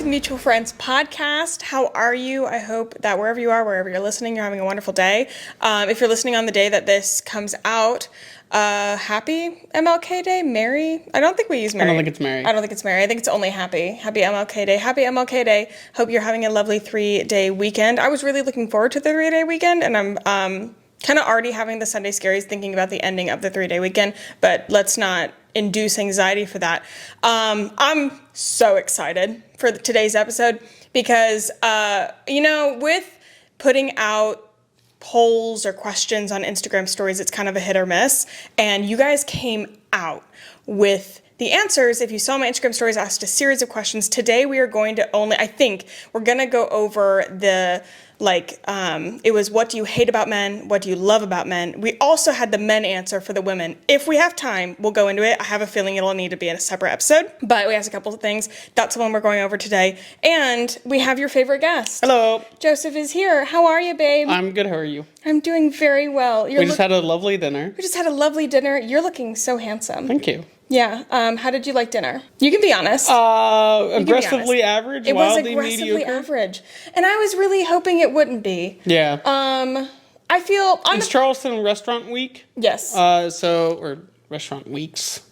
Mutual Friends podcast. How are you? I hope that wherever you are, wherever you're listening, you're having a wonderful day. If you're listening on the day that this comes out, happy MLK Day, Merry. I don't think we use Merry. I don't think it's Merry. I don't think it's Merry. I think it's only Happy. Happy MLK Day. Happy MLK Day. Hope you're having a lovely 3-day weekend. I was really looking forward to the 3-day weekend, and I'm kind of already having the Sunday scaries thinking about the ending of the 3-day weekend, but let's not induce anxiety for that. I'm so excited for today's episode because, with putting out polls or questions on Instagram stories, it's kind of a hit or miss. And you guys came out with the answers. If you saw my Instagram stories, I asked a series of questions. Today we are going to we're going to go over the, it was what do you hate about men? What do you love about men? We also had the men answer for the women. If we have time, we'll go into it. I have a feeling it'll need to be in a separate episode, but we asked a couple of things. That's the one we're going over today. And we have your favorite guest. Hello. Joseph is here. How are you, babe? I'm good. How are you? I'm doing very well. We just had a lovely dinner. We just had a lovely dinner. You're looking so handsome. Thank you. Yeah. How did you like dinner? You can be honest. Aggressively average, it was wildly aggressively mediocre. Average. And I was really hoping it wouldn't be. Yeah. I feel... It's Charleston Restaurant Week. Yes. Or Restaurant Weeks.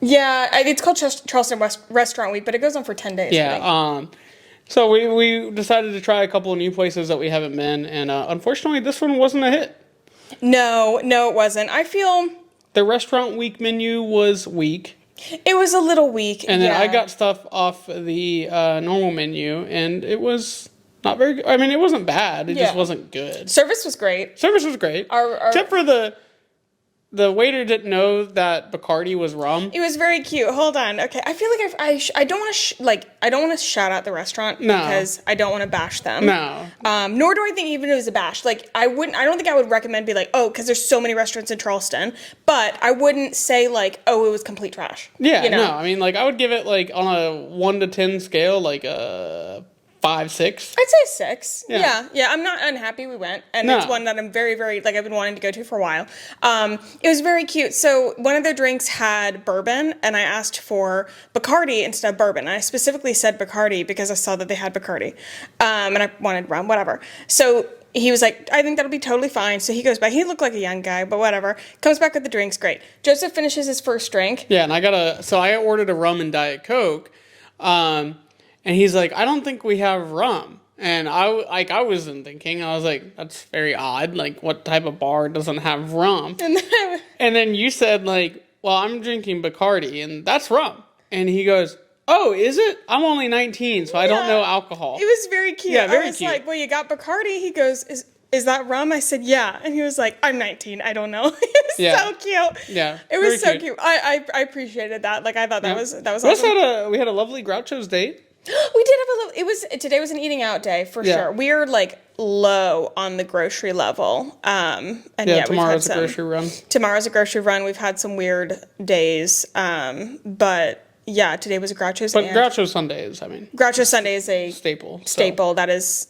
Yeah, it's called Charleston Restaurant Week, but it goes on for 10 days. Yeah. So we decided to try a couple of new places that we haven't been, and unfortunately this one wasn't a hit. No, it wasn't. I feel... The Restaurant Week menu was weak. It was a little weak, and then I got stuff off the normal menu, and it was not very good. I mean, it wasn't bad. It just wasn't good. Service was great. Except for the waiter didn't know that Bacardi was rum. It was very cute. Hold on. Okay, I feel like I don't want to shout out the restaurant because I don't want to bash them. No. Nor do I think even if it was a bash. I don't think I would recommend be like, oh, because there's so many restaurants in Charleston. But I wouldn't say like, oh, it was complete trash. Yeah. No. I mean, I would give it on a 1 to 10 scale, a 5, 6. I'd say 6. Yeah. I'm not unhappy we went. And it's one that I'm very, very, I've been wanting to go to for a while. It was very cute. So one of their drinks had bourbon, and I asked for Bacardi instead of bourbon. And I specifically said Bacardi because I saw that they had Bacardi. And I wanted rum, whatever. So he was like, I think that'll be totally fine. So he goes back. He looked like a young guy, but whatever. Comes back with the drinks, great. Joseph finishes his first drink. Yeah, and I ordered a rum and Diet Coke. And he's like, I don't think we have rum. And I wasn't thinking. I was like, that's very odd. What type of bar doesn't have rum? And then you said, well, I'm drinking Bacardi, and that's rum. And he goes, oh, is it? I'm only 19, so I don't know alcohol. It was very cute. Yeah, very I was cute. like, well, you got Bacardi? He goes, is that rum? I said, yeah. And he was like, I'm 19. I don't know. It was so cute. Yeah. It was so cute. I appreciated that. I thought that was awesome. We had a lovely Groucho's date. We did have today was an eating out day for sure. We're low on the grocery level. And tomorrow's a grocery run. Tomorrow's a grocery run. We've had some weird days. But yeah, today was a Groucho's. But Groucho's Sunday Groucho's Sunday is a staple. So. That is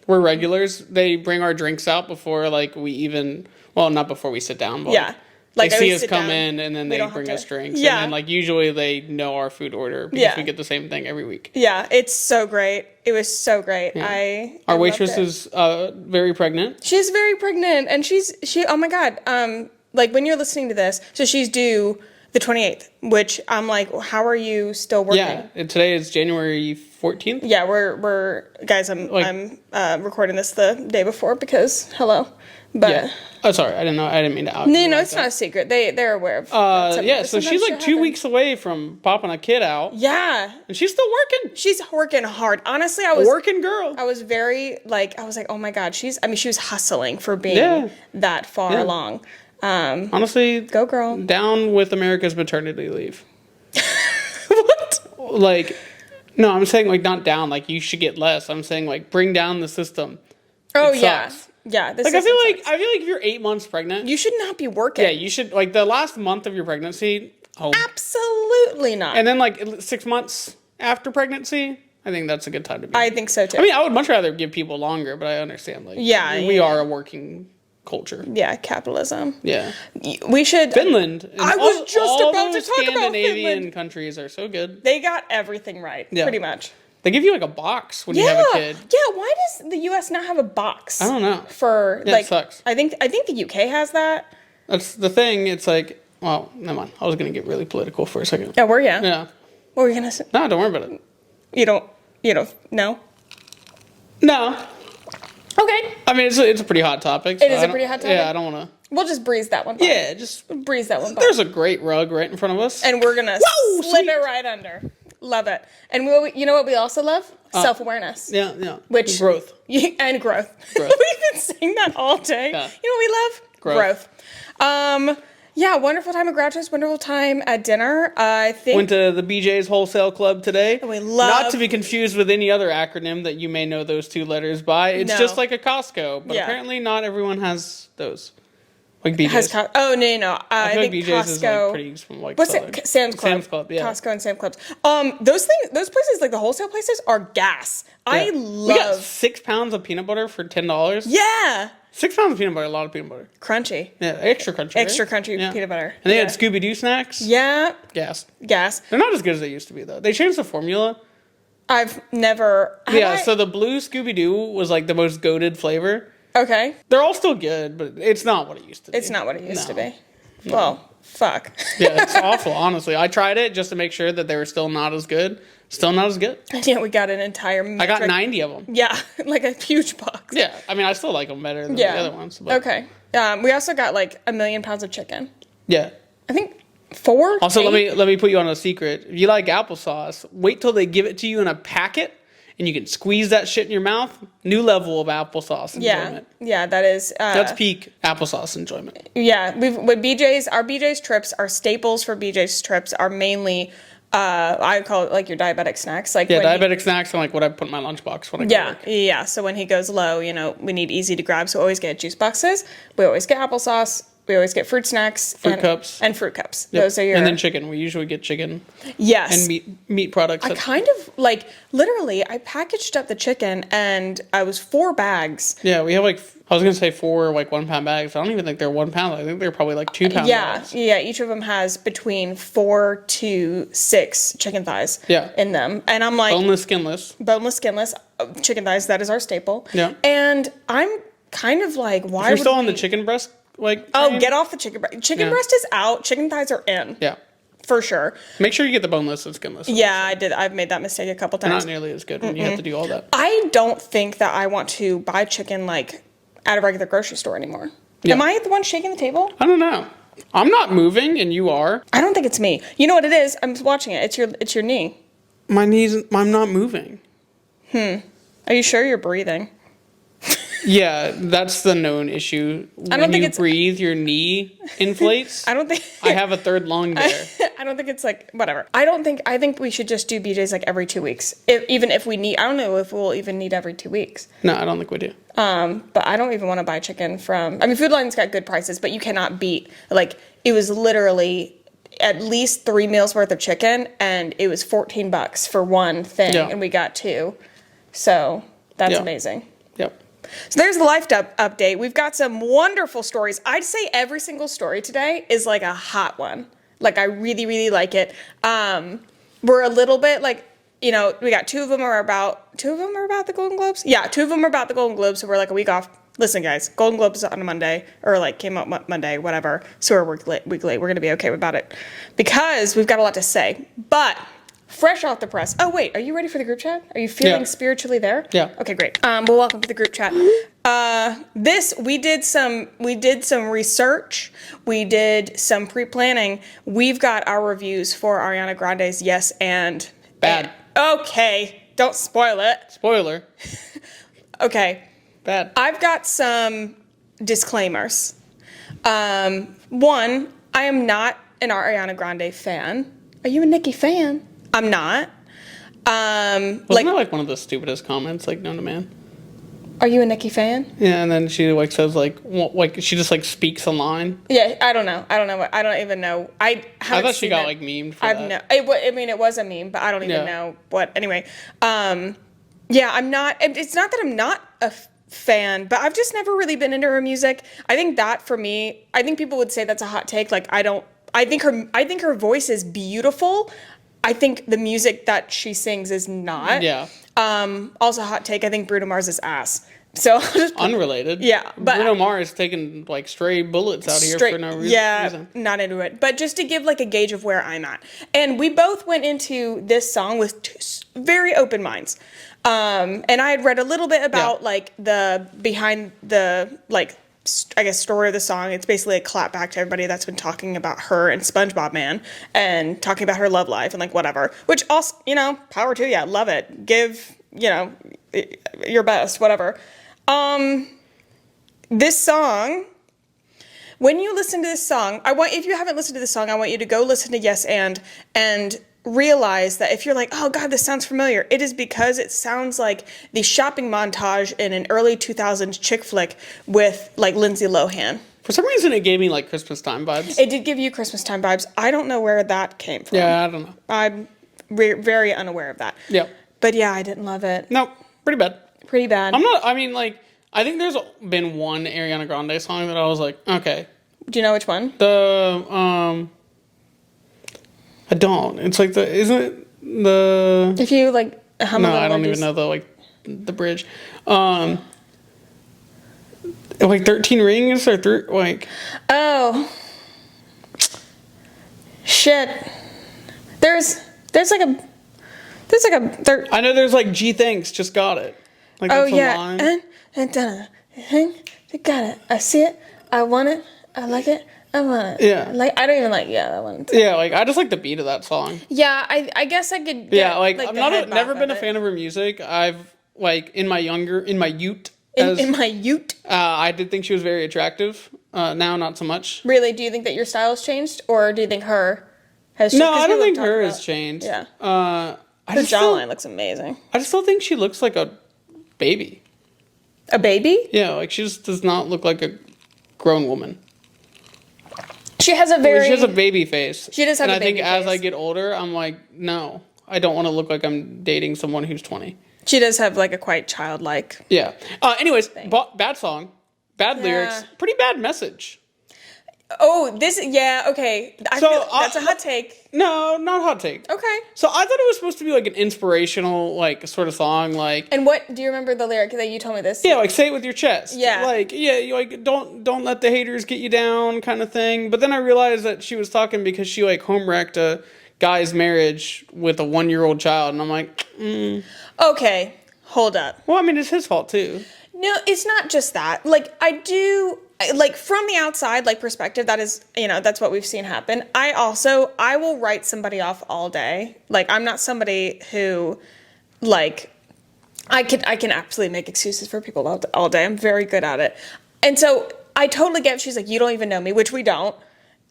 we're regulars. They bring our drinks out before we even, well, not before we sit down, but they see us come in, and then they bring us drinks. Yeah. And then, usually they know our food order because we get the same thing every week. Yeah, it's so great. It was so great. Yeah. Our waitress is very pregnant. She's very pregnant, and she, oh my God. When you're listening to this, so she's due the 28th, which I'm like, how are you still working? Yeah, and today is January 14th. Yeah, we're guys, I'm recording this the day before because, hello. But yeah. Oh, sorry. I didn't mean to out. No, it's not a secret. They're aware of. So she's 2 weeks away from popping a kid out. Yeah, and she's still working. She's working hard. Honestly, I was working girl. I was very I was like, oh my God, she was hustling for being that far along. Honestly, go girl. Down with America's maternity leave. What? No, I'm saying not down. You should get less. I'm saying bring down the system. Oh yeah. Sucks. Yeah, I feel like if you're 8 months pregnant, you should not be working. Yeah, you should the last month of your pregnancy. Absolutely not. And then 6 months after pregnancy, I think that's a good time to be. I think so too. I mean, I would much rather give people longer, but I understand we are a working culture. Yeah, capitalism. Yeah, we should. Finland. I was just about to talk about Finland. Scandinavian countries are so good. They got everything right, pretty much. They give you like a box when you have a kid. Yeah, why does the US not have a box? I don't know. For Yeah, like it sucks. I think the UK has that. That's the thing. It's like, well, never mind. I was gonna get really political for a second. Oh, were you? Yeah. What were you gonna say? No, don't worry about it. You don't know? No. Okay. I mean, it's a pretty hot topic. It is a pretty hot topic? Yeah, I don't want to. We'll just breeze that one by. Yeah, just Breeze that one by. there's a great rug right in front of us. And we're gonna Whoa, slip sweet. it right under. Love it. And you know what we also love? Self-awareness. Yeah. Which growth. And growth. Growth. We've been saying that all day. Yeah. You know what we love? Growth. Yeah, wonderful time at Groucho's, wonderful time at dinner. I think Went to the BJ's Wholesale Club today. We love- Not to be confused with any other acronym that you may know those two letters by. It's No. just like a Costco, but Yeah. apparently not everyone has those. Like BJ's. has no. I feel like think BJ's Costco. is like pretty like What's southern. it? Sam's Club. Sam's Club, yeah. Costco and Sam's Clubs. Those places, like the wholesale places, are gas. I We got love. 6 pounds of peanut butter for $10. Yeah. 6 pounds of peanut butter, a lot of peanut butter. Crunchy. Yeah, extra crunchy. Extra right? crunchy Yeah. peanut butter. And they Yeah. had Scooby Doo snacks. Yeah. Gas. Gas. They're not as good as they used to be though. They changed the formula. I've never. So the blue Scooby Doo was like the most goated flavor. Okay. They're all still good, but it's not what it used to be. It's not what it used to No. be. Well, fuck. Yeah, it's awful, honestly. I tried it just to make sure that they were still not as good. Still not as good. Yeah, we got an entire. I got 90 of them. Yeah, like a huge box. Yeah, I mean, I still like them better than Yeah. the other ones. But Okay. We also got like 1,000,000 pounds of chicken. yeah. I think 4. Also, 8? let me put you on a secret. If you like applesauce, wait till they give it to you in a packet, and you can squeeze that shit in your mouth. New level of applesauce enjoyment. Yeah, that is. That's peak applesauce enjoyment. Yeah, with BJ's, our BJ's trips, our staples for BJ's trips are mainly, I call it like your diabetic snacks. Like Yeah, when diabetic snacks are like what I put in my lunchbox when I go to work. Yeah. So when he goes low, we need easy to grab. So we always get juice boxes. We always get applesauce. We always get fruit snacks. Fruit cups. And fruit cups. Yep. Those are your. And then chicken. We usually get chicken Yes. and meat products. I kind of like literally. I packaged up the chicken, and I was 4 bags. Yeah, we have like, I was going to say 4 like 1 pound bags. I don't even think they're 1 pound. I think they're probably like 2 pound bags. Yeah. Each of them has between 4 to 6 chicken thighs. Yeah. In them, and I'm like Boneless, skinless. skinless chicken thighs. That is our staple. Yeah. And I'm kind of like, why? You're would still on the we- chicken breast, like. Oh, train? get off the chicken breast. Chicken Yeah. breast is out. Chicken thighs are in. Yeah. For sure. Make sure you get the boneless and skinless. Yeah, I did. I've made that mistake a couple They're times. not nearly as good when you have to do all that. I don't think that I want to buy chicken like at a regular grocery store anymore. Yeah. Am I the one shaking the table? I don't know. I'm not moving and you are. I don't think it's me. You know what it is? I'm watching it. It's your knee. My knees, I'm not moving. Are you sure you're breathing? Yeah, that's the known issue. I don't When think you it's- breathe, your knee inflates. I don't think. I have a third lung there. I don't think it's like whatever. I think we should just do BJ's like every 2 weeks. Even if we need, I don't know if we'll even need every 2 weeks. No, I don't think we do. But I don't even want to buy chicken from. I mean, Food Lion's got good prices, but you cannot beat. Like it was literally at least 3 meals worth of chicken, and it was $14 for one thing, Yeah. and we got 2. So that's Yeah. amazing. Yep. So there's the life update. We've got some wonderful stories. I'd say every single story today is like a hot one. Like I really, really like it. We're a little bit like, we got 2 of them are about the Golden Globes. Yeah, 2 of them are about the Golden Globes. So we're like a week off. Listen, guys, Golden Globes is on a Monday or like came out Monday, whatever. So we're a week late. We're going to be okay about it because we've got a lot to say. But fresh off the press. Oh, wait. Are you ready for the group chat? Are you feeling Yeah. spiritually there? Yeah. Okay, great. Well, welcome to the group chat. We did some research. We did some pre-planning. We've got our reviews for Ariana Grande's Yes and Bad. Okay. Don't spoil it. Spoiler. Okay. Bad. I've got some disclaimers. One, I am not an Ariana Grande fan. Are you a Nicki fan? I'm not. Wasn't that like one of the stupidest comments like known to man? Are you a Nicki fan? Yeah, and then she like says like she just like speaks a line. Yeah, I don't know. I don't even know. I thought she got like memed for that. It was a meme, but I don't even know what. Anyway, yeah, I'm not. It's not that I'm not a fan, but I've just never really been into her music. I think that for me, I think people would say that's a hot take. Like I think her voice is beautiful. I think the music that she sings is not. Yeah. Also, hot take, I think Bruno Mars is ass. So Unrelated. Yeah, but Bruno Mars taking like stray bullets out of here for no reason. Yeah, not into it. But just to give like a gauge of where I'm at. And we both went into this song with very open minds. And I had read a little bit about like the behind the like I guess story of the song. It's basically a clap back to everybody that's been talking about her and SpongeBob Man and talking about her love life and like whatever. Which also, you know, power to you. Love it. Give, you know, your best, whatever. This song, when you listen to this song, if you haven't listened to this song, I want you to go listen to Yes and realize that if you're like, oh God, this sounds familiar, it is because it sounds like the shopping montage in an early 2000s chick flick with like Lindsay Lohan. For some reason, it gave me like Christmas time vibes. It did give you Christmas time vibes. I don't know where that came from. Yeah, I don't know. I'm very unaware of that. Yeah. But yeah, I didn't love it. No, pretty bad. Pretty bad. I think there's been one Ariana Grande song that I was like, okay. Do you know which one? I don't. It's like isn't it the... If you like hum No, I don't even know the bridge. Like 13 Rings or like... Oh. Shit. There's like a I know there's like G Thanks, just got it. Like oh that's a yeah, line. and got it. I see it. I want it. I like it. I want it. Yeah. Like I don't even like that one. Yeah, like I just like the beat of that song. Yeah, I guess I could. Yeah, like I'm never been a fan of her music. I've like in my ute. In my ute. I did think she was very attractive. Now not so much. Really? Do you think that your style has changed, or do you think her has changed? No, I don't think her has changed. Yeah. Her jawline looks amazing. I just still think she looks like a baby. A baby? Yeah, like she just does not look like a grown woman. She has a baby face. She does have a baby face. And I think as I get older, I'm like, no, I don't want to look like I'm dating someone who's 20. She does have like a quite childlike. Yeah. Anyways, bad song, bad lyrics, pretty bad message. Oh, okay. That's a hot take. No, not hot take. Okay. So I thought it was supposed to be like an inspirational, like sort of song, like. And what do you remember the lyric that you told me this? Yeah, like say it with your chest. Yeah. Like you like don't let the haters get you down, kind of thing. But then I realized that she was talking because she like home wrecked a guy's marriage with a 1-year-old child, and I'm like, Okay, hold up. Well, I mean, it's his fault too. No, it's not just that. Like from the outside, like perspective, that is, that's what we've seen happen. I will write somebody off all day. Like, I'm not somebody who, like, I can absolutely make excuses for people all day. I'm very good at it. And so I totally get, she's like, you don't even know me, which we don't.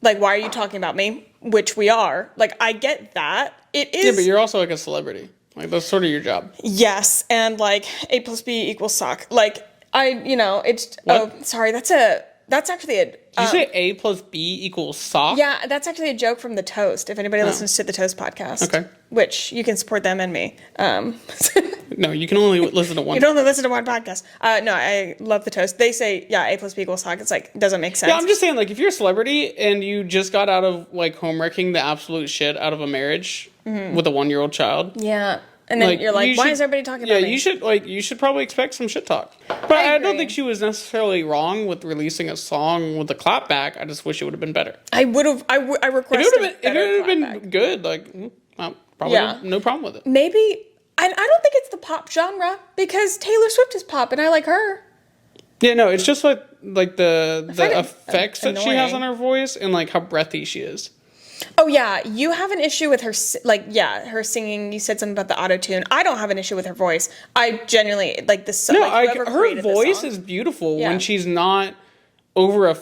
Like, why are you talking about me? Which we are. Like, I get that. It is. Yeah, but you're also like a celebrity. Like, that's sort of your job. Yes. And like A plus B equals sock. Like, it's, what? Oh, sorry. That's actually a. Did you say A plus B equals sock? Yeah, that's actually a joke from The Toast. If anybody listens to The Toast podcast. Okay. Which you can support them and me. No, you can only listen to one. You can only listen to one podcast. No, I love The Toast. They say, yeah, A plus B equals sock. It's like, doesn't make sense. Yeah, I'm just saying, like, if you're a celebrity and you just got out of, like, home wrecking the absolute shit out of a marriage with a 1-year-old child. Yeah. And then you're like, why is everybody talking about me? Yeah, you should probably expect some shit talk. But I don't think she was necessarily wrong with releasing a song with a clapback. I just wish it would have been better. I requested If it would have been good, like, probably no problem with it. Maybe, I don't think it's the pop genre, because Taylor Swift is pop, and I like her. Yeah, no, it's just like the effects that she has annoying. on her voice and, like, how breathy she is. Oh, yeah. You have an issue with her, her singing. You said something about the auto-tune. I don't have an isse with her voice. I genuinely, like, this song. No, her voice is beautiful when she's not over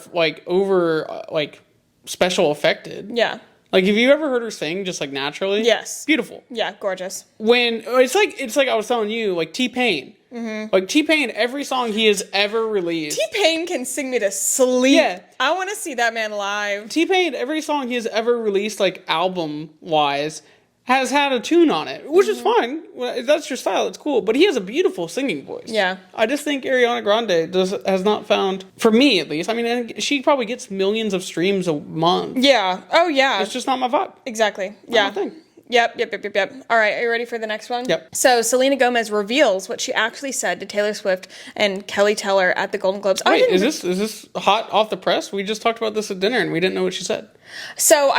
special affected. Yeah. Like, have you ever heard her sing just, like, naturally? Yes. Beautiful. Yeah, gorgeous. When, it's like I was telling you, like, T-Pain. Mm-hmm. Like, T-Pain, every song he has ever released. T-Pain can sing me to sleep. Yeah. I want to see that man live. T-Pain, every song he has ever released, like, album-wise, has had a tune on it, which is fine. If that's your style, it's cool. But he has a beautiful singing voice. Yeah. I just think Ariana Grande has not found, for me at least, I mean, and she probably gets millions of streams a month. Yeah. Oh, yeah. It's just not my vibe. Exactly. Not my thing. Yep. All right, are you ready for the next one? Yep. So Selena Gomez reveals what she actually said to Taylor Swift and Keleigh Teller at the Golden Globes. Wait, is this hot off the press? We just talked about this at dinner and we didn't know what she said. So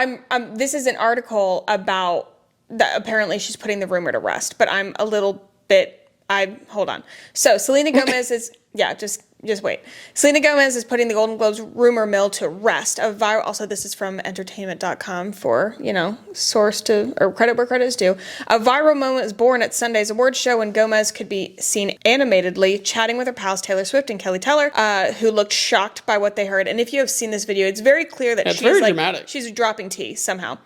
this is an article about that. Apparently, she's putting the rumor to rest, but I'm a little bit. Hold on. So Selena Gomez is just wait. Selena Gomez is putting the Golden Globes rumor mill to rest. Also, this is from entertainment.com for, source to, or credit where credit is due. A viral moment was born at Sunday's awards show when Gomez could be seen animatedly chatting with her pals Taylor Swift and Keleigh Teller, who looked shocked by what they heard. And if you have seen this video, it's very clear that she's dropping tea somehow.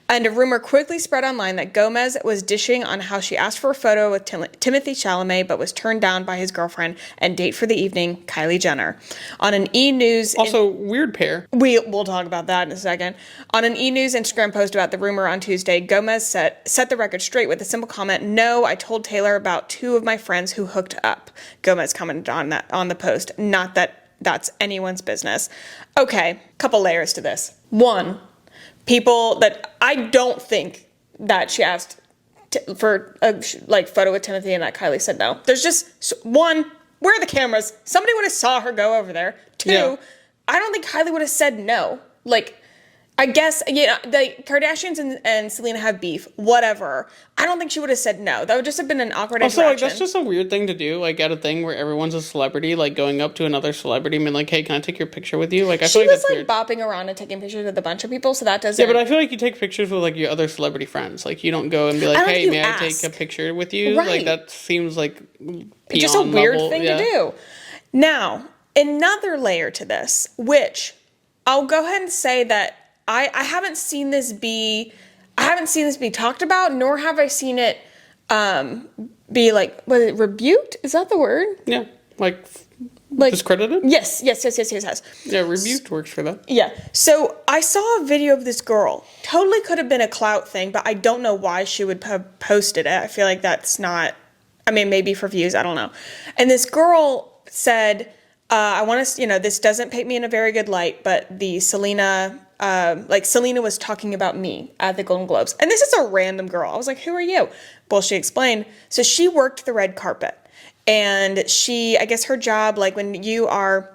And a rumor quickly spread online that Gomez was dishing on how she asked for a photo with Timothée Chalamet, but was turned down by his girlfriend and date for the evening, Kylie Jenner. On an E! News... Also, weird pair. We'll talk about that in a second. On an E! News Instagram post about the rumor on Tuesday, Gomez set the record straight with a simple comment, "No, I told Taylor about 2 of my friends who hooked up." Gomez commented on the post, not that that's anyone's business. Okay, couple layers to this. One... people that I don't think that she asked for a photo with Timothy and that Kylie said no. There's just one, where are the cameras? Somebody would have saw her go over there. 2, I don't think Kylie would have said no. I guess, the Kardashians and Selena have beef, whatever. I don't think she would have said no. That would just have been an awkward interaction. That's just a weird thing to do, at a thing where everyone's a celebrity, going up to another celebrity and being hey, can I take your picture with you? I feel like that's weird. Bopping around and taking pictures with a bunch of people, so that doesn't... Yeah, but I feel like you take pictures with, your other celebrity friends. You don't go and be hey, may I take a picture with you? Right. That seems like just a weird thing to do. Now, another layer to this, which I'll go ahead and say that I haven't seen this be talked about, nor have I seen it be was it rebuked? Is that the word? Yeah, discredited? Yes. Yeah, rebuked works for that. Yeah. So I saw a video of this girl. Totally could have been a clout thing, but I don't know why she would have posted it. I feel like that's not, maybe for views, I don't know. And this girl said, I want to, this doesn't paint me in a very good light, but the Selena was talking about me at the Golden Globes. And this is a random girl. I was like, who are you? Well, she explained. So she worked the red carpet. And I guess her job, when you are,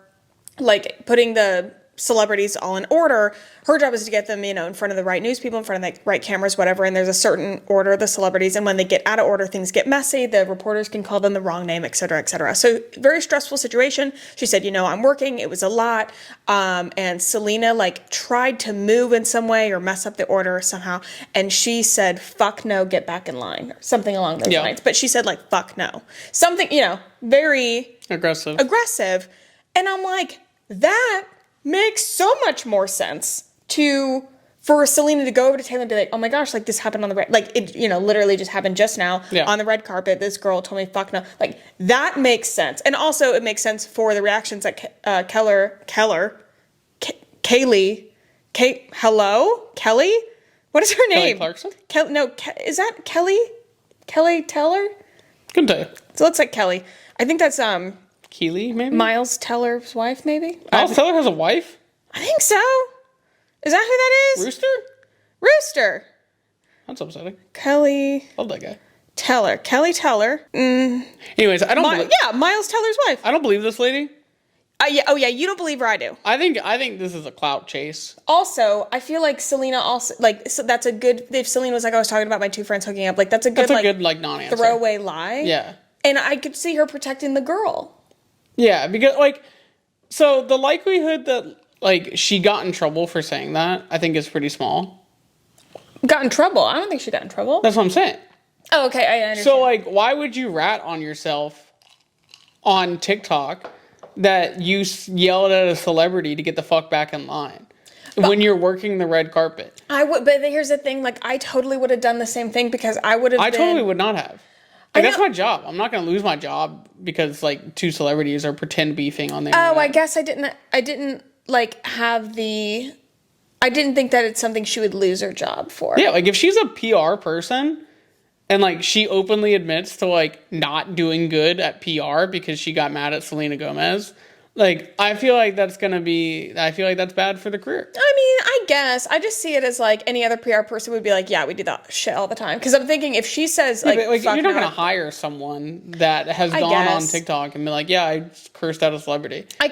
putting the celebrities all in order, her job is to get them, in front of the right news people, in front of the right cameras, whatever. And there's a certain order of the celebrities. And when they get out of order, things get messy. The reporters can call them the wrong name, et cetera, et cetera. So very stressful situation. She said, I'm working. It was a lot. And Selena tried to move in some way or mess up the order somehow. And she said, fuck no, get back in line, or something along those lines. But she said fuck no. Something, very aggressive. And I'm like, that makes so much more sense for Selena to go over to Taylor and be like, oh my gosh, this happened on the red, it, literally just happened just now on the red carpet. This girl told me, fuck no. That makes sense. And also it makes sense for the reactions that Keleigh, Kelly? What is her name? Kelly Clarkson? Is that Keleigh Teller? Couldn't tell you. So it looks like Kelly. I think that's, Keleigh, maybe? Miles Teller's wife, maybe? Miles Teller has a wife? I think so. Is that who that is? Rooster. That's upsetting. Keleigh. Love that guy. Keleigh Teller. Anyways, I don't believe... Yeah, Miles Teller's wife. I don't believe this lady. Oh yeah, you don't believe her, I do. I think this is a clout chase. Also, I feel like Selena also, so that's a good... If Selena was I was talking about my 2 friends hooking up, that's a good, non-answer. Throwaway lie. Yeah. And I could see her protecting the girl. Yeah, because, so the likelihood that, she got in trouble for saying that, I think is pretty small. Got in trouble? I don't think she got in trouble. That's what I'm saying. Oh, okay, I understand. So, why would you rat on yourself on TikTok that you yelled at a celebrity to get the fuck back in line when you're working the red carpet? I would, but here's the thing, I totally would have done the same thing because I would have totally would not have. That's my job. I'm not going to lose my job because 2 celebrities are pretend beefing on the internet. Oh, I guess I didn't have the... I didn't think that it's something she would lose her job for. Yeah, if she's a PR person and she openly admits to not doing good at PR because she got mad at Selena Gomez, Like, I feel like that's bad for the career. I mean, I guess. I just see it as like any other PR person would be like, yeah, we do that shit all the time. Because I'm thinking if she says like, But, fuck you're not no, going to hire someone that has gone on TikTok and be like, yeah, I cursed out a celebrity. I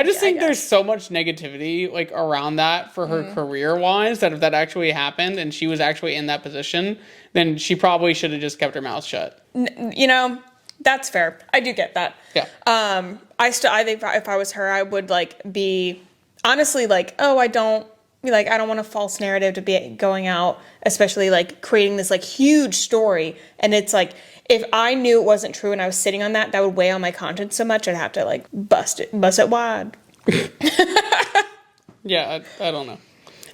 just think there's so much negativity like around that for her career wise that if that actually happened and she was actually in that position, then she probably should have just kept her mouth shut. You know, that's fair. I do get that. Yeah. I think if I was her, I would like be honestly like, oh, I don't want a false narrative to be going out, especially like creating this like huge story. And it's like, if I knew it wasn't true and I was sitting on that would weigh on my conscience so much I'd have to like bust it wide. Yeah, I don't know.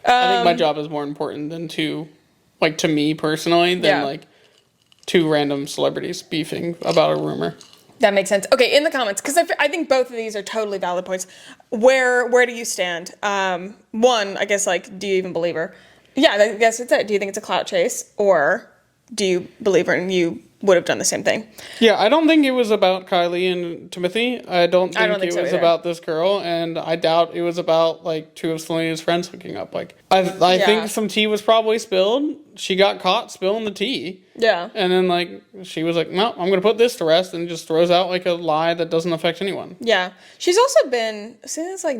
I think my job is more important than to me personally, than like two random celebrities beefing about a rumor. That makes sense. Okay, in the comments, because I think both of these are totally valid points. Where do you stand? One, I guess, like, do you even believe her? Yeah, I guess it's it. Do you think it's a clout chase? Or do you believe her and you would have done the same thing? Yeah, I don't think it was about Keleigh and Timothy. I don't think it was about this girl, and I doubt it was about, like, two of Selena's friends hooking up. Like, I think some tea was probably spilled. She got caught spilling the tea. Yeah. And then, like, she was like, no, I'm going to put this to rest, and just throws out, like, a lie that doesn't affect anyone. Yeah. She's also been, since, like,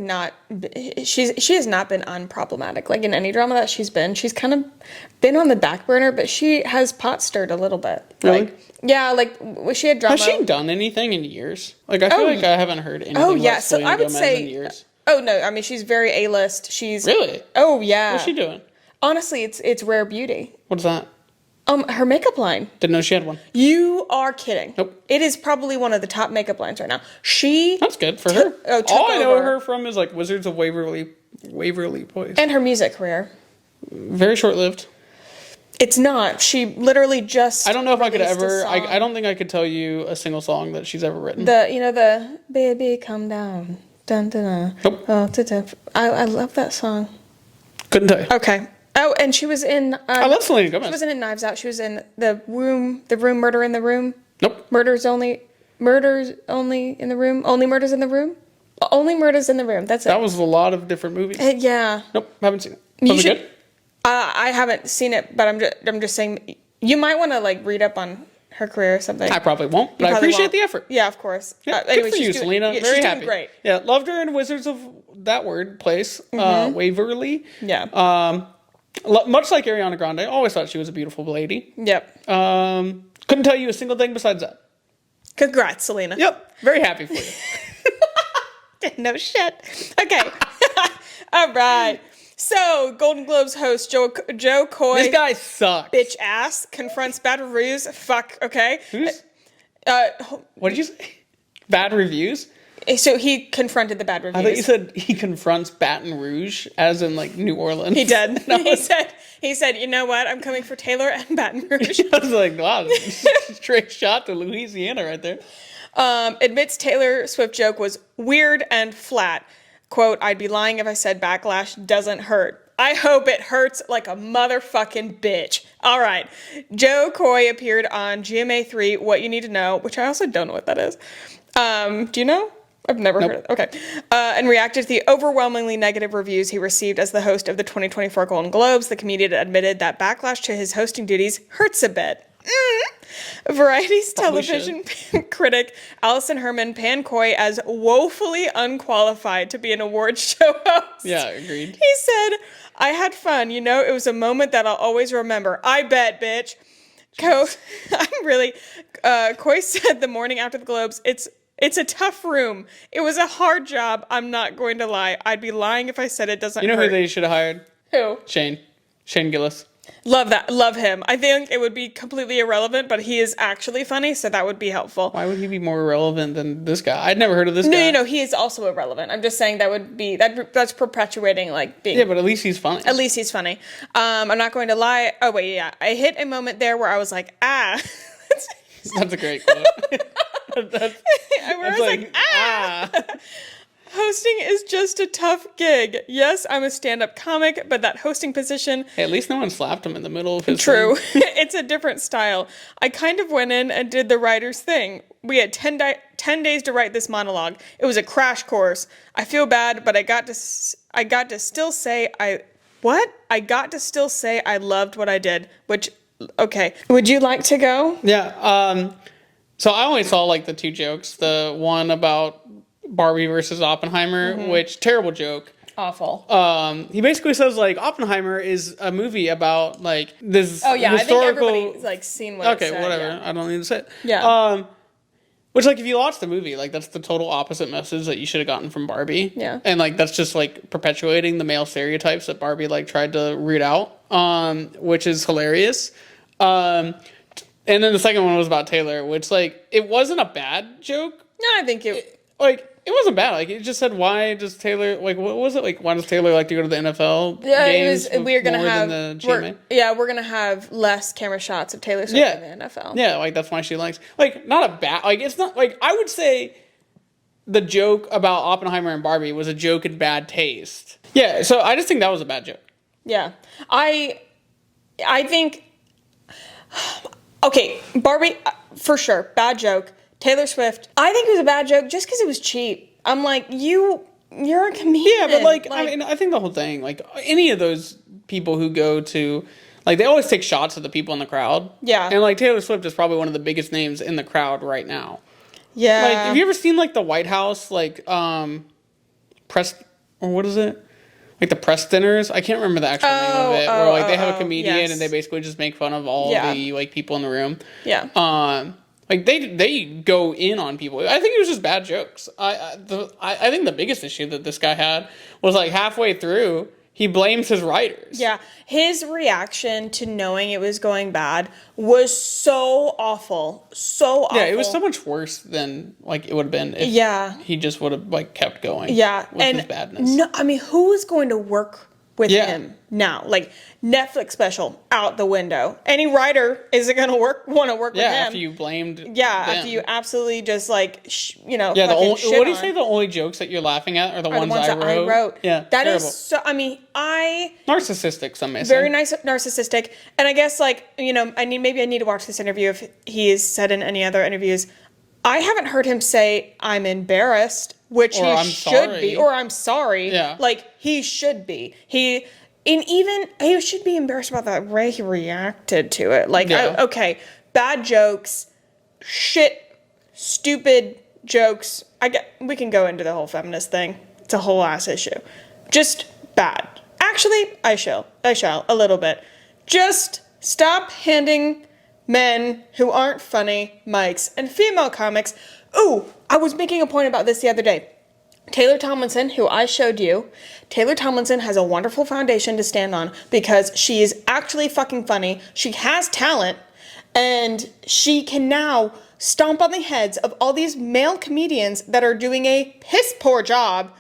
she has not been unproblematic. Like, in any drama that she's kind of been on the back burner, but she has pot stirred a little bit. Really? Like, yeah, like, she had drama. Has she done anything in years? Like, I feel like I haven't heard anything about Selena Gomez in years. Oh, no, I mean, she's very A-list. She's... Really? Oh, yeah. What's she doing? Honestly, it's Rare Beauty. What's that? Her makeup line. Didn't know she had one. You are kidding. Nope. It is probably one of the top makeup lines right now. That's good for her. All I know over. her from is like Wizards of Waverly Place. And her music career. Very short-lived. It's not. She literally just... I don't know if I could ever... I don't think I could tell you a single song that she's ever written. The Baby Come Down. Dun, dun, dun. Nope. Oh, I love that song. Couldn't tell you. Okay. Oh, and she was in... I love Selena Gomez. She wasn't in Knives Out. She was in The Room, Murder in the Room. Nope. Murders only in the room. Only murders in the room. Only murders in the room. That's it. That was a lot of different movies. Yeah. Nope, haven't seen it. Was it good? I haven't seen it, but I'm just saying you might want to like read up on her career or something. I probably won't, but I appreciate the effort. Yeah, of course. Yeah, good for you, Selena. Very happy. Great. Yeah, loved her in Wizards of Place. Waverly. Yeah. Much like Ariana Grande, I always thought she was a beautiful lady. Yep. Couldn't tell you a single thing besides that. Congrats, Selena. Yep. Very happy for you. No shit. Okay. All right. So, Golden Globes host Joe Coy. This guy sucks. Bitch ass confronts Bad Reviews. Fuck. Okay. Who's? What did you say? Bad Reviews? So he confronted the Bad Reviews. I thought you said he confronts Baton Rouge, as in like New Orleans. He did. He said, you know what? I'm coming for Taylor and Baton Rouge. I was like, wow, straight shot to Louisiana right there. Admits Taylor Swift joke was weird and flat. Quote, I'd be lying if I said backlash doesn't hurt. I hope it hurts like a motherfucking bitch. All right. Joe Coy appeared on GMA3, What You Need to Know, which I also don't know what that is. Do you know? I've never heard of it. Okay. And reacted to the overwhelmingly negative reviews he received as the host of the 2024 Golden Globes. The comedian admitted that backlash to his hosting duties hurts a bit. Variety's television critic Allison Herman panned Coy as woefully unqualified to be an awards show host. Yeah, agreed. He said, I had fun. You know, it was a moment that I'll always remember. I bet, bitch. Coy said the morning after the Globes, it's a tough room. It was a hard job. I'm not going to lie. I'd be lying if I said it doesn't hurt. You know who they should have hired? Who? Shane Gillis. Love that. Love him. I think it would be completely irrelevant, but he is actually funny, so that would be helpful. Why would he be more irrelevant than this guy? I'd never heard of this guy. No, he is also irrelevant. I'm just saying that's perpetuating like being. Yeah, but at least he's funny. At least he's funny. I'm not going to lie. Oh wait, yeah. I hit a moment there where I was like, ah. That's a great quote. I was like, ah. Hosting is just a tough gig. Yes, I'm a stand-up comic, but that hosting position... Hey, at least no one slapped him in the middle of his True. thing. It's a different style. I kind of went in and did the writer's thing. We had 10 days to write this monologue. It was a crash course. I feel bad, but I got to still say I loved what I did, which, okay. Would you like to go? Yeah. So I only saw like the 2 jokes. The one about Barbie versus Oppenheimer, which terrible joke. Awful. He basically says like Oppenheimer is a movie about like this. Oh yeah, historical... I think everybody's like seen what it said, whatever. yeah. I don't need to say it. Yeah. Which like if you watch the movie, like that's the total opposite message that you should have gotten from Barbie. Yeah. And like that's just like perpetuating the male stereotypes that Barbie like tried to root out, which is hilarious. And then the second one was about Taylor, which like it wasn't a bad joke. No, I think it wasn't bad. Like it just said, why does Taylor like what was it like? Why does Taylor like to go to the NFL games? We're gonna more have than the GMA? we're gonna have less camera shots of Taylor Swift in the NFL. Yeah, like that's why she likes like not a bad like it's not like I would say the joke about Oppenheimer and Barbie was a joke in bad taste. Yeah, so I just think that was a bad joke. Yeah, I think okay, Barbie for sure bad joke. Taylor Swift, I think it was a bad joke just because it was cheap. I'm like, you're a comedian. Yeah, but like I mean, I think the whole thing, like any of those people who go to, like they always take shots at the people in the crowd. Yeah. And like Taylor Swift is probably one of the biggest names in the crowd right now. Yeah. Like, have you ever seen like the White House, like press, or what is it? Like the press dinners? I can't remember the actual name of it. Where like they have a comedian yes. and they basically just make fun of all the like people in the room. Yeah. Like they go in on people. I think it was just bad jokes. I think the biggest issue that this guy had was like halfway through he blames his writers. Yeah, his reaction to knowing it was going bad was so awful, so awful. Yeah, it was so much worse than like it would have been if he just would have like kept going. Yeah, with and his badness. No, I mean, who is going to work with him now? Like Netflix special out the window. Any writer isn't going to want to work with him. Yeah, after you blamed. Yeah, them. after you absolutely just like Yeah, what do you say? The only jokes that you're laughing at are the ones I that I wrote. Yeah, that terrible. is so. I mean, narcissistic. Some may say very nice, narcissistic, and I guess like maybe I need to watch this interview if he has said in any other interviews. I haven't heard him say I'm embarrassed, which he should be, or I'm sorry. Yeah, like he should be. He should be embarrassed about the way he reacted to it. Like, okay, bad jokes, stupid jokes. We can go into the whole feminist thing. It's a whole ass issue. Just bad. Actually, I shall a little bit. Just stop handing men who aren't funny mics and female comics. Ooh, I was making a point about this the other day. Taylor Tomlinson, who I showed you, Taylor Tomlinson has a wonderful foundation to stand on because she is actually fucking funny. She has talent, and she can now stomp on the heads of all these male comedians that are doing a piss poor job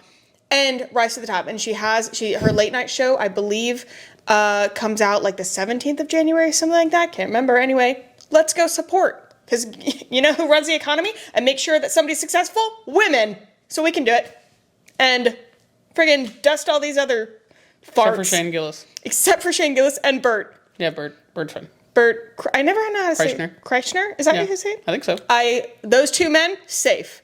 and rise to the top. And her late night show, I believe, comes out like the 17th of January, something like that. Can't remember. Anyway, let's go support. Because you know who runs the economy and make sure that somebody's successful? Women. So we can do it. And friggin' dust all these other farts. Except for Shane Gillis. Except for Shane Gillis and Bert. Yeah, Bert's fine. Bert, I never know how to say it. Kreischer. Kreischer? Is that how you say it? I think so. Those two men, safe.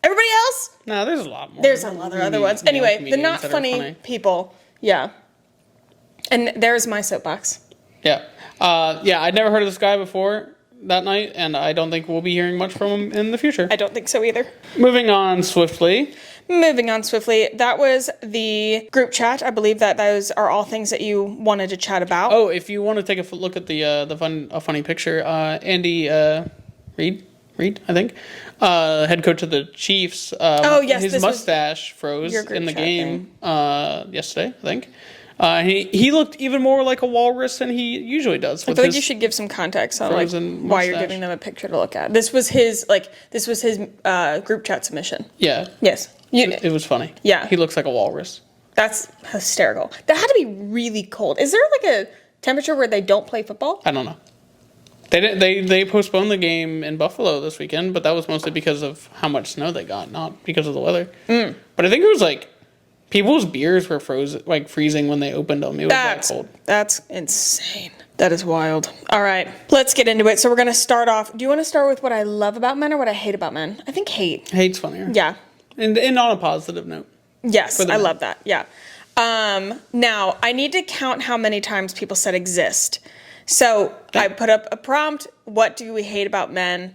Everybody else? No, there's a lot more. There's a lot of other ones. Anyway, the not funny people. Yeah. And there's my soapbox. Yeah. I'd never heard of this guy before that night, and I don't think we'll be hearing much from him in the future. I don't think so either. Moving on swiftly. That was the group chat. I believe that those are all things that you wanted to chat about. Oh, if you want to take a look at the funny picture, Andy Reid, I think, head coach of the Chiefs. His mustache froze in the game yesterday, I think. He looked even more like a walrus than he usually does. I feel like you should give some context on why you're giving them a picture to look at. This was his group chat submission. Yeah. Yes. It was funny. Yeah. He looks like a walrus. That's hysterical. That had to be really cold. Is there like a temperature where they don't play football? I don't know. They postponed the game in Buffalo this weekend, but that was mostly because of how much snow they got, not because of the weather. But I think it was like people's beers were frozen, like freezing when they opened them. It was that cold. That's insane. That is wild. All right, let's get into it. So we're gonna start off. Do you want to start with what I love about men or what I hate about men? I think hate. Hate's funnier. Yeah. And on a positive note. Yes, I love that. Yeah. Now I need to count how many times people said exist. So I put up a prompt. What do we hate about men?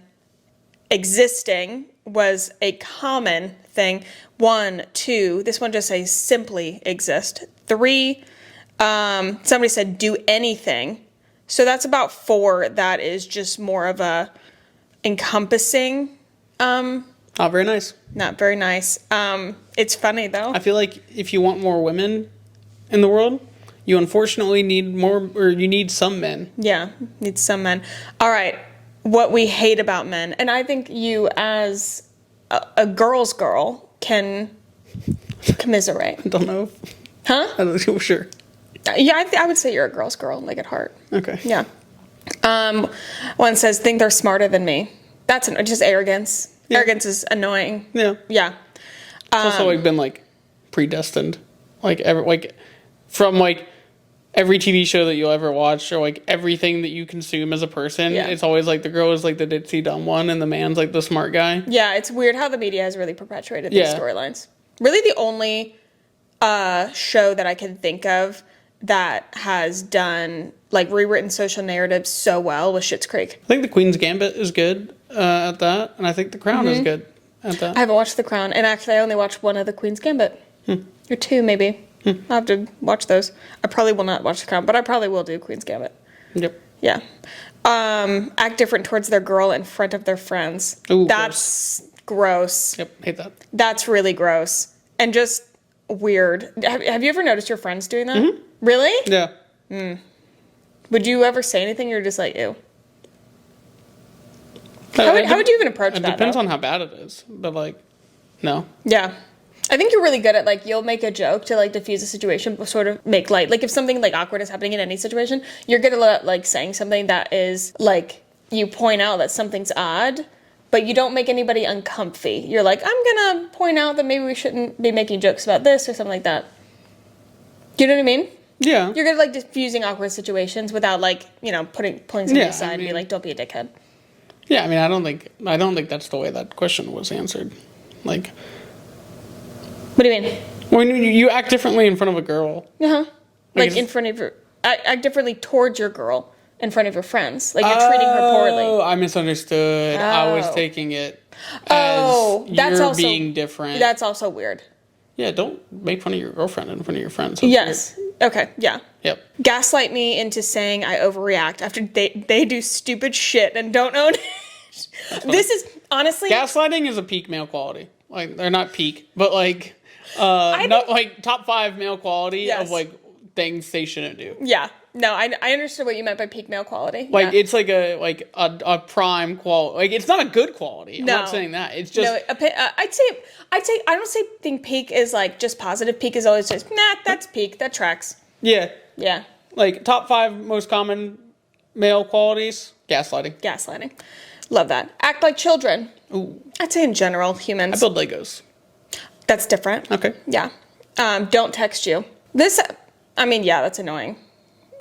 Existing was a common thing. 1, 2. This one just says simply exist. 3. Somebody said do anything. So that's about 4. That is just more of a encompassing. Not very nice. Not very nice. It's funny though. I feel like if you want more women in the world, you unfortunately need more, or you need some men. Yeah, need some men. All right, what we hate about men. And I think you as a girl's girl can commiserate. I don't know. Huh? I don't know, sure. Yeah, I would say you're a girl's girl, like at heart. Okay. Yeah. One says, think they're smarter than me. That's just arrogance. Yeah. Arrogance is annoying. Yeah. Yeah. It's also like been like predestined. From every TV show that you'll ever watch, or like everything that you consume as a person, it's always like the girl is like the ditzy dumb one and the man's like the smart guy. Yeah, it's weird how the media has really perpetuated these storylines. Really the only show that I can think of that has done like rewritten social narratives so well was Schitt's Creek. I think The Queen's Gambit is good at that, and I think The Crown is good at that. I haven't watched The Crown, and actually I only watched one of The Queen's Gambit. Or 2 maybe. I'll have to watch those. I probably will not watch The Crown, but I probably will do Queen's Gambit. Yep. Yeah. Act different towards their girl in front of their friends. Ooh, that's gross. Yep, hate that. That's really gross. And just weird. Have you ever noticed your friends doing that? Mm-hmm. Really? Yeah. Would you ever say anything? You're just like, ew. How would you even approach that? It depends on how bad it is, but like, no. Yeah. I think you're really good at like, you'll make a joke to like diffuse a situation, but sort of make light. Like if something like awkward is happening in any situation, you're good at like saying something that is like, you point out that something's odd, but you don't make anybody uncomfy. You're like, I'm gonna point out that maybe we shouldn't be making jokes about this or something like that. Do you know what I mean? Yeah. You're good at like diffusing awkward situations without like, pulling somebody aside and be like, don't be a dickhead. Yeah, I mean, I don't think that's the way that question was answered. Like, what do you mean? When you act differently in front of a girl. Like in front of your, act differently towards your girl in front of your friends. Like you're treating her poorly. Oh, I misunderstood. I was taking it as that's you're also being different. That's also weird. Yeah, don't make fun of your girlfriend in front of your friends. Yes. Weird. Okay, yeah. Yep. Gaslight me into saying I overreact after they do stupid shit and don't own it. This is, honestly... Gaslighting is a peak male quality. Like, they're not peak, but like... not like top 5 male quality of like things they shouldn't do. Yeah. No, I understood what you meant by peak male quality. Like it's like a prime quality. Like it's not a good quality. I'm not saying that. It's just I'd say I don't think peak is like just positive. Peak is always just that's peak. That tracks. Yeah. Yeah. Like top 5 most common male qualities, gaslighting. Love that. Act like children. Ooh. I'd say in general, humans. I build Legos. That's different. Okay. Yeah. Don't text you. That's annoying.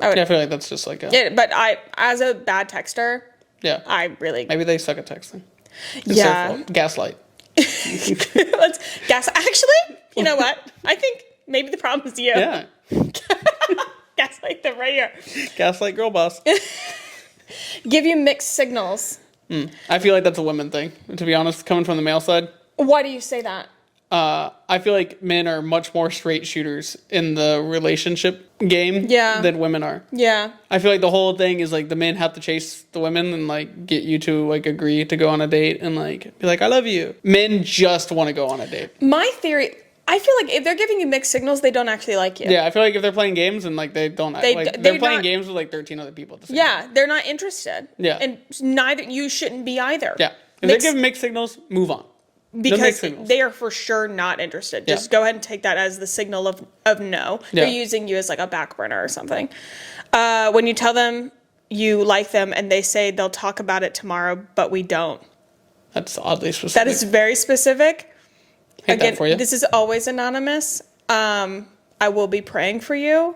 I feel like that's just like a... Yeah, but as a bad texter, I really... Maybe they suck at texting. It's their fault. Gaslight. Actually, you know what? I think maybe the problem is you. Yeah. Gaslight them right here. Gaslight girl boss. Give you mixed signals. I feel like that's a women thing, to be honest, coming from the male side. Why do you say that? I feel like men are much more straight shooters in the relationship game than women are. Yeah. I feel like the whole thing is like the men have to chase the women and like get you to like agree to go on a date and like be like, I love you. Men just want to go on a date. My theory, I feel like if they're giving you mixed signals, they don't actually like you. Yeah, I feel like if they're playing games and like they don't they're playing games with like 13 other people at the same time. They're not interested. Yeah. And neither you shouldn't be either. Yeah. If they give mixed signals, move on. Because they are for sure not interested. Just go ahead and take that as the signal of no. They're using you as like a back burner or something. When you tell them you like them and they say they'll talk about it tomorrow, but we don't. That's oddly specific. That is very specific. Hate that for you. This is always anonymous. I will be praying for you.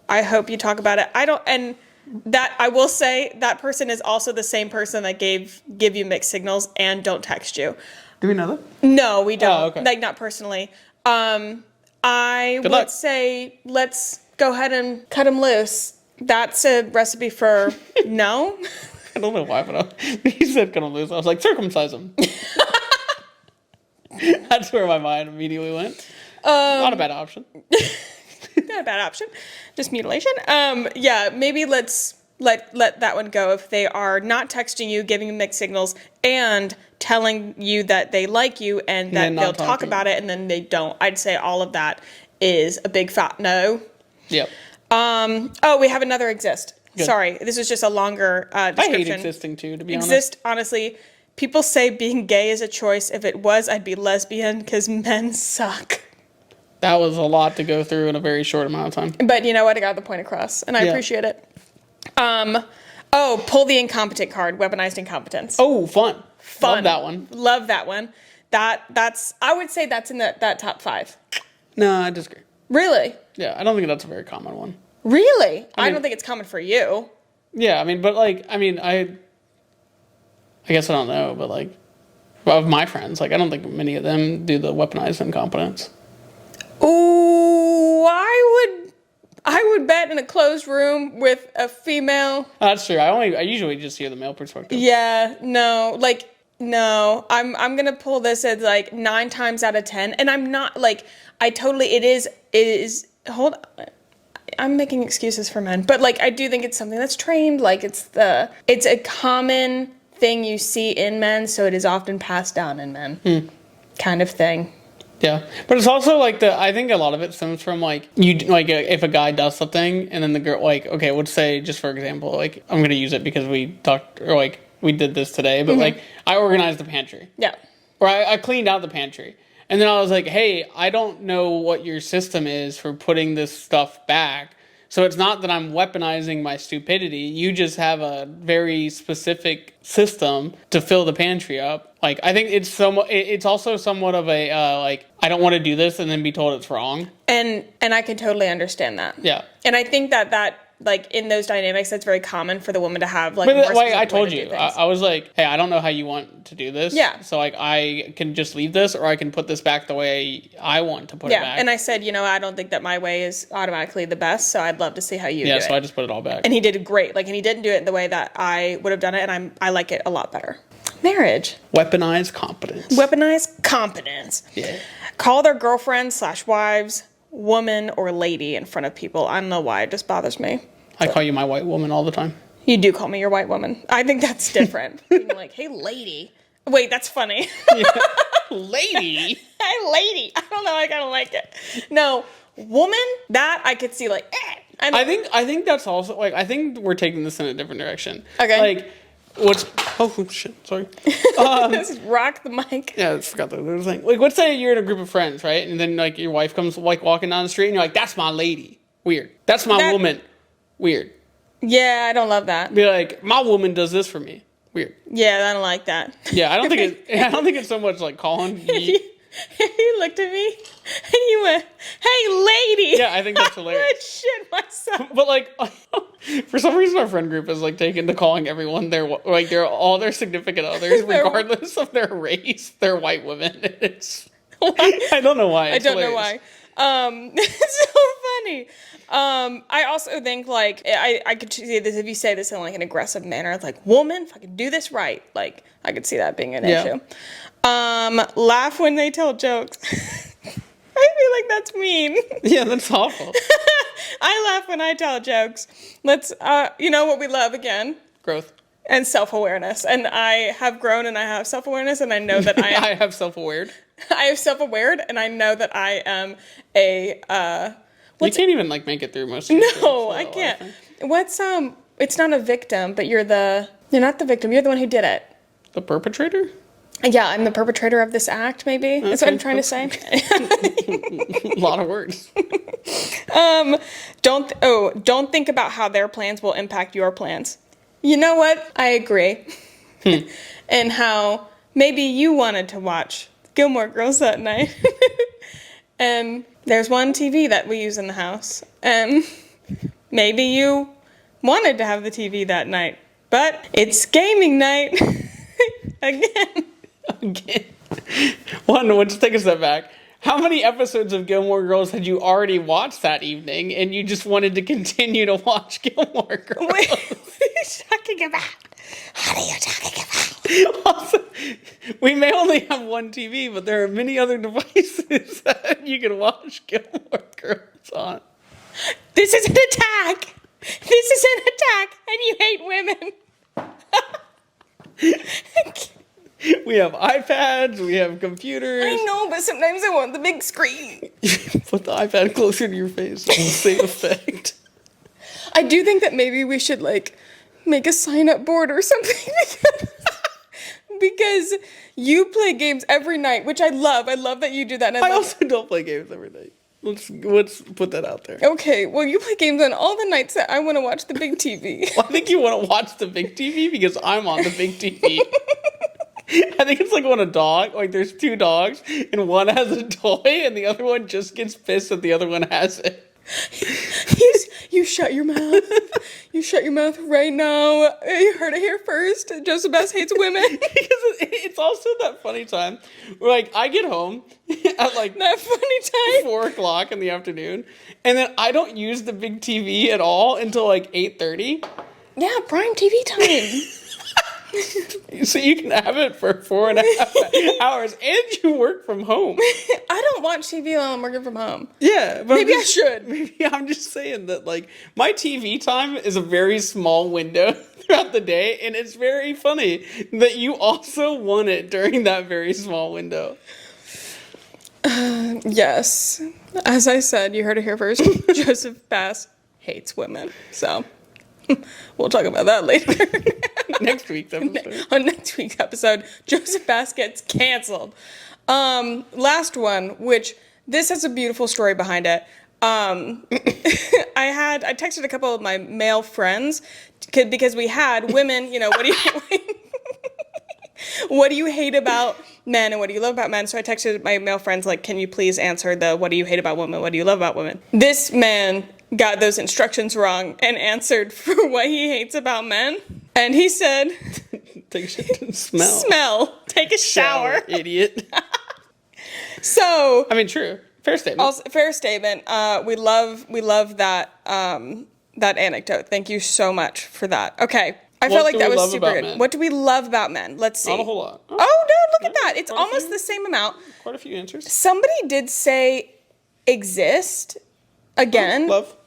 I hope you talk about it. And that I will say that person is also the same person that give you mixed signals and don't text you. Do we know that? No, we don't. Oh, okay. Like, not personally. I Good would luck. say let's go ahead and cut him loose. That's a recipe for no. I don't know why, but he said cut him loose. I was like, circumcise him. That's where my mind immediately went. Not a bad option. Not a bad option. Just mutilation. Yeah, maybe let's let that one go if they are not texting you, giving you mixed signals, and telling you that they like you and that they'll talk about it and then they don't. I'd say all of that is a big fat no. Yep. We have another exist. Good. Sorry, this was just a longer description. I hate existing too, to be honest. Exist, honestly. People say being gay is a choice. If it was, I'd be lesbian because men suck. That was a lot to go through in a very short amount of time. But you know what? I got the point across, and I appreciate it. Pull the incompetent card. Weaponized incompetence. Oh, fun. Love that one. Love that one. That's. I would say that's in that top 5. No, I disagree. Really? Yeah, I don't think that's a very common one. Really? I don't think it's common for you. Yeah, I guess I don't know, but like, of my friends, like, I don't think many of them do the weaponized incompetence. Ooh, I would bet in a closed room with a female. That's true. I usually just hear the male perspective. Yeah, no. I'm gonna pull this as like 9 times out of 10, and I'm not like it is. Hold on. I'm making excuses for men, but like I do think it's something that's trained. Like it's a common thing you see in men, so it is often passed down in men, kind of thing. Yeah, but it's also like I think a lot of it stems from if a guy does something and then the girl okay, let's say just for example, like I'm gonna use it because we talked or like we did this today, but like I organized the pantry. Yeah. Or I cleaned out the pantry. And then I was like, hey, I don't know what your system is for putting this stuff back. So it's not that I'm weaponizing my stupidity. You just have a very specific system to fill the pantry up. Like, I think it's also somewhat of a, I don't want to do this and then be told it's wrong. And I can totally understand that. Yeah. And I think that like in those dynamics, that's very common for the woman to have like. But more like I told you, I I was like, hey, I don't know how you want to do this. Yeah. So like I can just leave this, or I can put this back the way I want to put it back. Yeah. And I said, I don't think that my way is automatically the best, so I'd love to see how you do it. Yeah. So I just put it all back. And he did great. Like, and he didn't do it in the way that I would have done it, and I like it a lot better. Marriage. Weaponized competence. Weaponized competence. Yeah. Call their girlfriends / wives, woman or lady in front of people. I don't know why. It just bothers me. I call you my white woman all the time. You do call me your white woman. I think that's different. Being like, hey, lady. Wait, that's funny. Yeah. Lady? Hey, lady. I don't know. I kind of like it. No, woman, that I could see like, I think that's also, like, I think we're taking this in a different direction. Okay. Like, oh, shit, sorry. Just rock the mic. Yeah, I forgot the other thing. Like, let's say you're in a group of friends, right? And then, like, your wife comes, like, walking down the street, and you're like, that's my lady. Weird. That's my woman. Weird. Yeah, I don't love that. Be like, my woman does this for me. Weird. Yeah, I don't like that. Yeah, I don't think it's so much like calling. He looked at me and he went, "Hey, lady." Yeah, I think that's hilarious. I would shit myself. But like, for some reason, our friend group is like taken to calling everyone all their significant others, regardless of their race. They're white women. I don't know why. I don't know why. It's so funny. I also think like I could see this if you say this in like an aggressive manner. It's like, woman, if I can do this right, like I could see that being an issue. Laugh when they tell jokes. I feel like that's mean. Yeah, that's awful. I laugh when I tell jokes. Let's, you know what we love again? Growth. And self-awareness. And I have grown and I have self-awareness and I know that I am. I have self-aware. I have self-aware and I know that I am you can't even like make it through most of your jokes, No, I can't. What's, it's not a victim, but you're not the victim. You're the one who did it. The perpetrator? Yeah, I'm the perpetrator of this act, maybe. Okay, that's what I'm trying to say. A lot of words. Don't think about how their plans will impact your plans. You know what? I agree. And how maybe you wanted to watch Gilmore Girls that night. And there's one TV that we use in the house. And maybe you wanted to have the TV that night. But it's gaming night. Again. One, let's take a step back. How many episodes of Gilmore Girls had you already watched that evening and you just wanted to continue to watch Gilmore Girls? Wait, what are you talking about? What are you talking about? Also, we may only have one TV, but there are many other devices that you can watch Gilmore Girls on. This is an attack. This is an attack, and you hate women. We have iPads, we have computers. I know, but sometimes I want the big screen. Put the iPad closer to your face. It will same effect. I do think that maybe we should, like, make a sign-up board or something. Because you play games every night, which I love. I love that you do that. And I also don't play games every night. Let's put that out there. Okay, well, you play games on all the nights that I want to watch the big TV. Well, I think you want to watch the big TV because I'm on the big TV. I think it's like when a dog, like there's two dogs, and one has a toy, and the other one just gets pissed that the other one has it. You shut your mouth. You shut your mouth right now. You heard it here first. Joseph Bass hates women. Because it's also that funny time where, like, I get home at, like, That funny time. 4 o'clock in the afternoon, and then I don't use the big TV at all until, like, 8:30. Yeah, prime TV time. So you can have it for 4.5 hours, and you work from home. I don't watch TV while I'm working from home. Yeah, but Maybe I should. Maybe I'm just saying that, like, my TV time is a very small window throughout the day, and it's very funny that you also want it during that very small window. Yes. As I said, you heard it here first. Joseph Bass hates women. So we'll talk about that later. Next week's episode. On next week's episode, Joseph Bass gets canceled. Last one, which this has a beautiful story behind it. I texted a couple of my male friends because we had women, you know, what do you hate about men and what do you love about men? So I texted my male friends, like, can you please answer the what do you hate about women, what do you love about women? This man got those instructions wrong and answered for what he hates about men. And he said, Take a shit and smell. Smell. Take a shower. Idiot. So, I mean, true. Fair statement. Also, fair statement. We love that that anecdote. Thank you so much for that. Okay. I felt like that was super good. Men? What do we love about men? Let's see. Not a whole lot. Oh, no, look at that. It's almost the same amount. Quite a few answers. Somebody did say exist again. Love.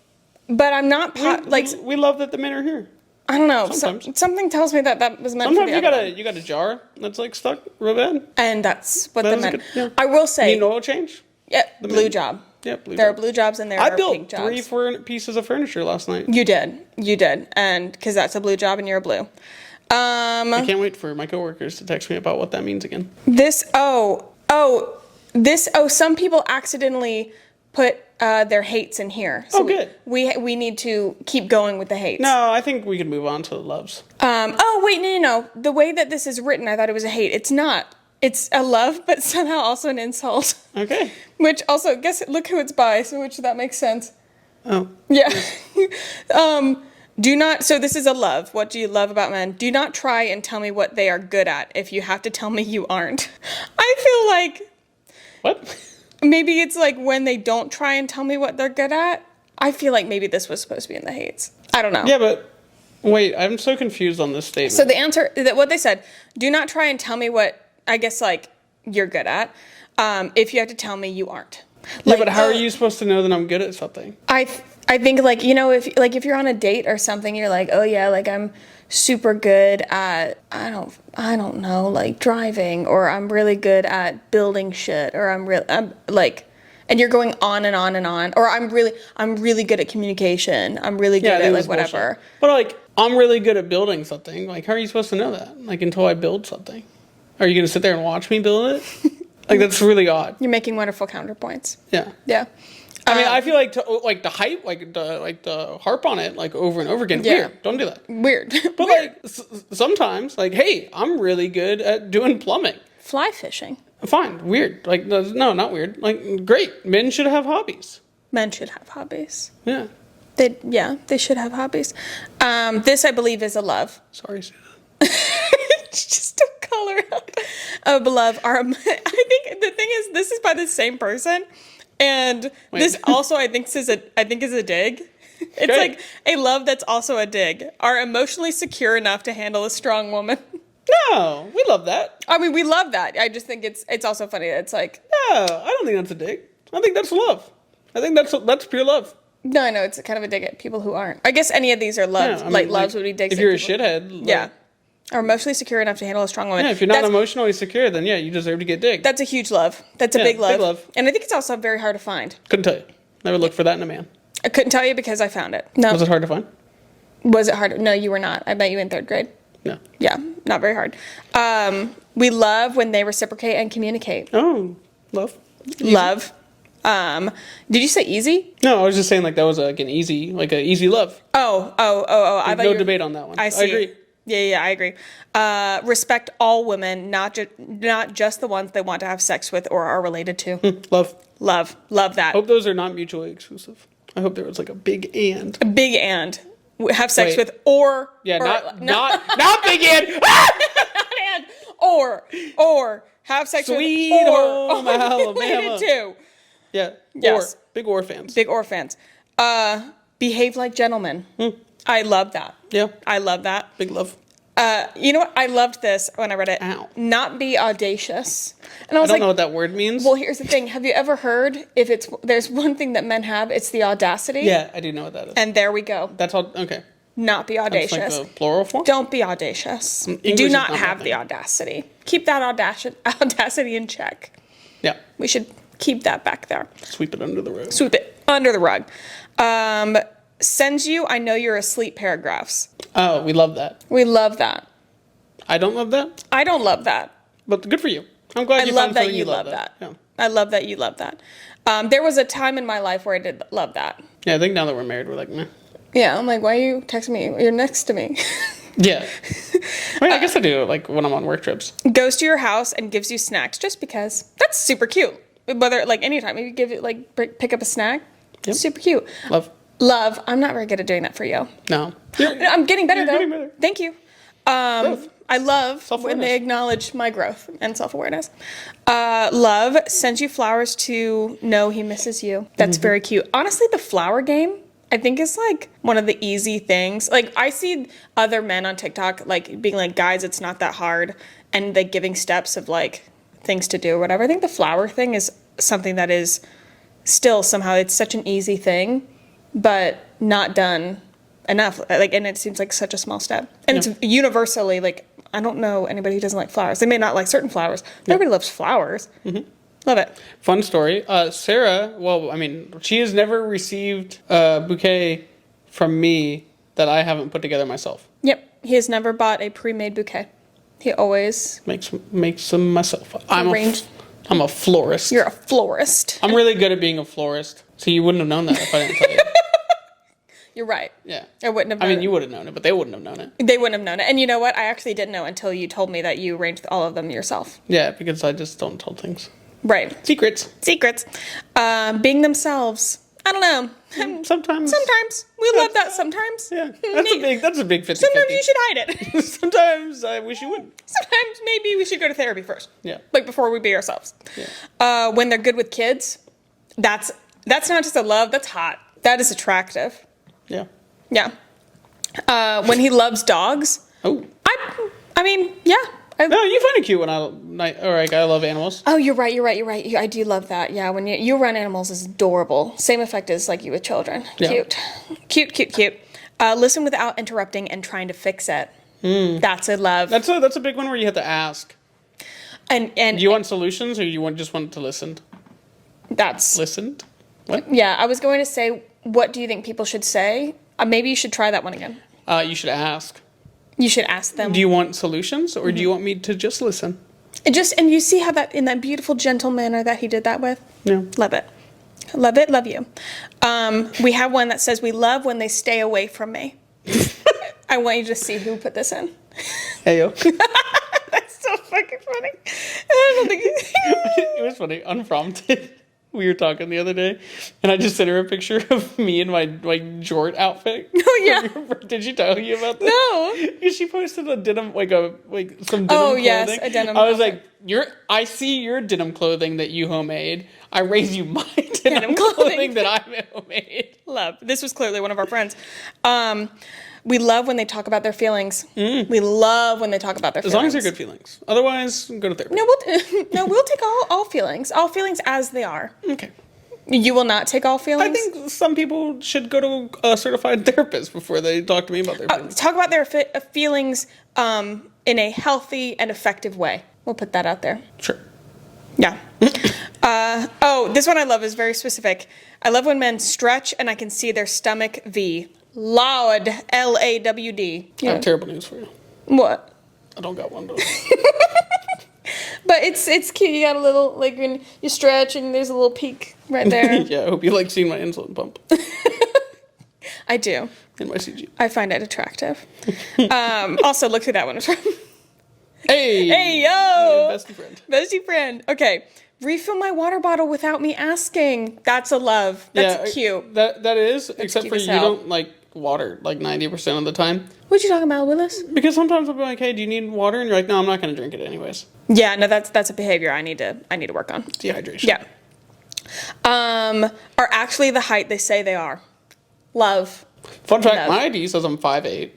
But I'm not we love that the men are here. I don't know. Sometimes. Something tells me that was meant Sometimes for the you got a jar that's like stuck real bad. And that's what That the is men. good, yeah. I will say. Need an oil change? Yeah, blue job. Yeah, blue There job. are blue jobs and there I are built pink jobs. 3 pieces of furniture last night. You did, and because that's a blue job and you're a blue. I can't wait for my coworkers to text me about what that means again. Some people accidentally put their hates in here. So good. We need to keep going with the hates. No, I think we can move on to the loves. No. The way that this is written, I thought it was a hate. It's not. It's a love, but somehow also an insult. Okay. Which also, look who it's by, so which that makes sense. Oh. Yeah. So this is a love. What do you love about men? Do not try and tell me what they are good at if you have to tell me you aren't. I feel like... What? Maybe it's like when they don't try and tell me what they're good at. I feel like maybe this was supposed to be in the hates. I don't know. Yeah, but wait, I'm so confused on this statement. So the answer, what they said, do not try and tell me what, I guess, like, you're good at, if you have to tell me you aren't. Yeah, but how are you supposed to know that I'm good at something? I think, like, you know, if you're on a date or something, you're like, oh yeah, like, I'm super good at, I don't know, like, driving, or I'm really good at building shit, or I'm like, and you're going on and on and on, or I'm really good at communication, I'm really good at, like, whatever. Bullshit. But, like, I'm really good at building something. Like, how are you supposed to know that? Like, until I build something. Are you going to sit there and watch me build it? Like, that's really odd. You're making wonderful counterpoints. Yeah. Yeah. I mean, I feel like to hype, to harp on it like over and over again. Yeah. Weird. Don't do that. Weird. But like sometimes, like, hey, I'm really good at doing plumbing. Fly fishing. Fine. Weird. Like, no, not weird. Like, great. Men should have hobbies. Men should have hobbies. Yeah. They should have hobbies. This, I believe, is a love. Sorry, Susan. Just to color up of love. I think the thing is, this is by the same person, and this also I think is a dig. It's Okay. like a love that's also a dig. Are emotionally secure enough to handle a strong woman. No, we love that. I mean, we love that. I just think it's also funny. It's like, No, I don't think that's a dig. I think that's love. I think that's pure love. no, I know it's kind of a dig at people who aren't. I guess any of these are loves. Yeah, I mean, Loves would be digs. If at you're people. a shithead. Like, Yeah. Are emotionally secure enough to handle a strong woman. Yeah, if you're not emotionally secure, then yeah, you deserve to get digged. That's a huge love. That's a big love. big love. And I think it's also very hard to find. Couldn't tell you. Never looked for that in a man. I couldn't tell you because I found it. No. Was it hard to find? Was it hard? No, you were not. I met you in 3rd grade. No. Yeah, not very hard. We love when they reciprocate and communicate. Oh, love. Love. Did you say easy? No, I was just saying like that was like an easy love. Oh. I thought No debate on that one. I see. I agree. Yeah, I agree. Respect all women, not just the ones they want to have sex with or are related to. Love. Love that. I hope those are not mutually exclusive. I hope there was like a big and. A big and. Have sex Wait. with or. Yeah, or, not big and. and or have sex Sweet with home or Alabama. related to. Yeah. Yes. Big or fans. Big or fans. Behave like gentlemen. I love that. Yeah. I love that. Big love. You know what? I loved this when I read it. Ow. Not be audacious. And I I was don't like, know what that word means. well, here's the thing. Have you ever heard there's one thing that men have, it's the audacity. Yeah, I do know what that is. And there we go. That's all. Okay. Not be That's audacious. like the plural form. Don't be audacious. English Do is not not have my the thing. audacity. Keep that audacity in check. Yeah. We should keep that back there. Sweep it under the rug. Sweep it under the rug. Sends you, I know you're asleep paragraphs. Oh, we love that. We love that. I don't love that, I don't love that. but good for you. I'm glad I you love found that something you love that. Yeah. I love that you love that. There was a time in my life where I did love that. Yeah, I think now that we're married, we're like, meh. Yeah, I'm like, why are you texting me? You're next to me. Yeah. I mean, I guess I do, like, when I'm on work trips. Goes to your house and gives you snacks just because. That's super cute. Whether, like, anytime. Maybe give it, like, pick up a snack. Yep. Super cute. Love. I'm not very good at doing that for you. No. I'm getting better, You're though. getting better. Thank you. Growth. I love when they acknowledge my growth and self-awareness. Love sends you flowers to know he misses you. That's very cute. Honestly, the flower game, I think, is like one of the easy things. Like, I see other men on TikTok like being like, guys, it's not that hard, and like giving steps of like things to do or whatever. I think the flower thing is something that is still somehow, it's such an easy thing, but not done enough. Like, and it seems like such a small step. And it's universally like, I don't know anybody who doesn't like flowers. They may not like certain flowers. Everybody loves flowers. Love it. Fun story. Sarah, well, I mean, she has never received a bouquet from me that I haven't put together myself. Yep. He has never bought a pre-made bouquet. He always Makes them myself. I'm a florist. You're a florist. I'm really good at being a florist. So you wouldn't have known that if I didn't tell you. You're right. Yeah. I wouldn't have known I mean, it. you would have known it, but they wouldn't have known it. They wouldn't have known it. And you know what? I actually didn't know until you told me that you arranged all of them yourself. Yeah, because I just don't tell things. Right. Secrets. Being themselves. I don't know. Sometimes. We love that sometimes. Yeah. That's a big 50-50. Sometimes you should hide it. Sometimes I wish you wouldn't. Sometimes maybe we should go to therapy first. Yeah. Like before we be ourselves. Yeah. When they're good with kids, that's not just a love, that's hot. That is attractive. Yeah. Yeah. When he loves dogs. Oh. I mean, yeah. No, you find it cute when I love animals. Oh, you're right. I do love that. Yeah, when you run animals is adorable. Same effect as like you with children. Yeah. Cute. Listen without interrupting and trying to fix it. That's a love. That's a big one where you have to ask. And do you want solutions or you just want to listen? That's listened. What? Yeah, I was going to say, what do you think people should say? Maybe you should try that one again. You should ask. You should ask them. Do you want solutions or do you want me to just listen? And you see how that in that beautiful, gentle manner that he did that with? Yeah. Love it. Love it. Love you. We have one that says, we love when they stay away from me. I want you to see who put this in. Hey, yo. That's so fucking funny. I don't think It was funny. Unprompted. We were talking the other day, and I just sent her a picture of me in my jort outfit. Oh yeah. Did she tell you about that? No. Because she posted a denim, some denim clothing. Yes, a denim I was outfit. like, I see your denim clothing that you homemade. I raise you my denim clothing that I homemade. Love. This was clearly one of our friends. We love when they talk about their feelings. We love when they talk about their feelings. As long as they're good feelings. Otherwise, go to therapy. No, we'll take all feelings. All feelings as they are. Okay. You will not take all feelings? I think some people should go to a certified therapist before they talk to me about their feelings. Talk about their feelings in a healthy and effective way. We'll put that out there. Sure. Yeah. This one I love is very specific. I love when men stretch and I can see their stomach V. Lawd. L-A-W-D. I have terrible news for you. What? I don't got one of those. But it's cute. You got a little, like, when you stretch and there's a little peak right there. Yeah, I hope you like seeing my insulin pump. I do. In my CG. I find it attractive. Also, look who that one is from. Hey! Hey, yo! Bestie friend. Bestie friend. Okay. Refill my water bottle without me asking. That's a love. That's cute. That is, except cute for as you hell. don't like water like 90% of the time. What you talking about, Willis? Because sometimes I'll be like, hey, do you need water? And you're like, no, I'm not going to drink it anyways. Yeah, no, that's a behavior I need to work on. Dehydration. Yeah. Are actually the height they say they are. Love. Fun fact, Love. my ID says I'm 5'8".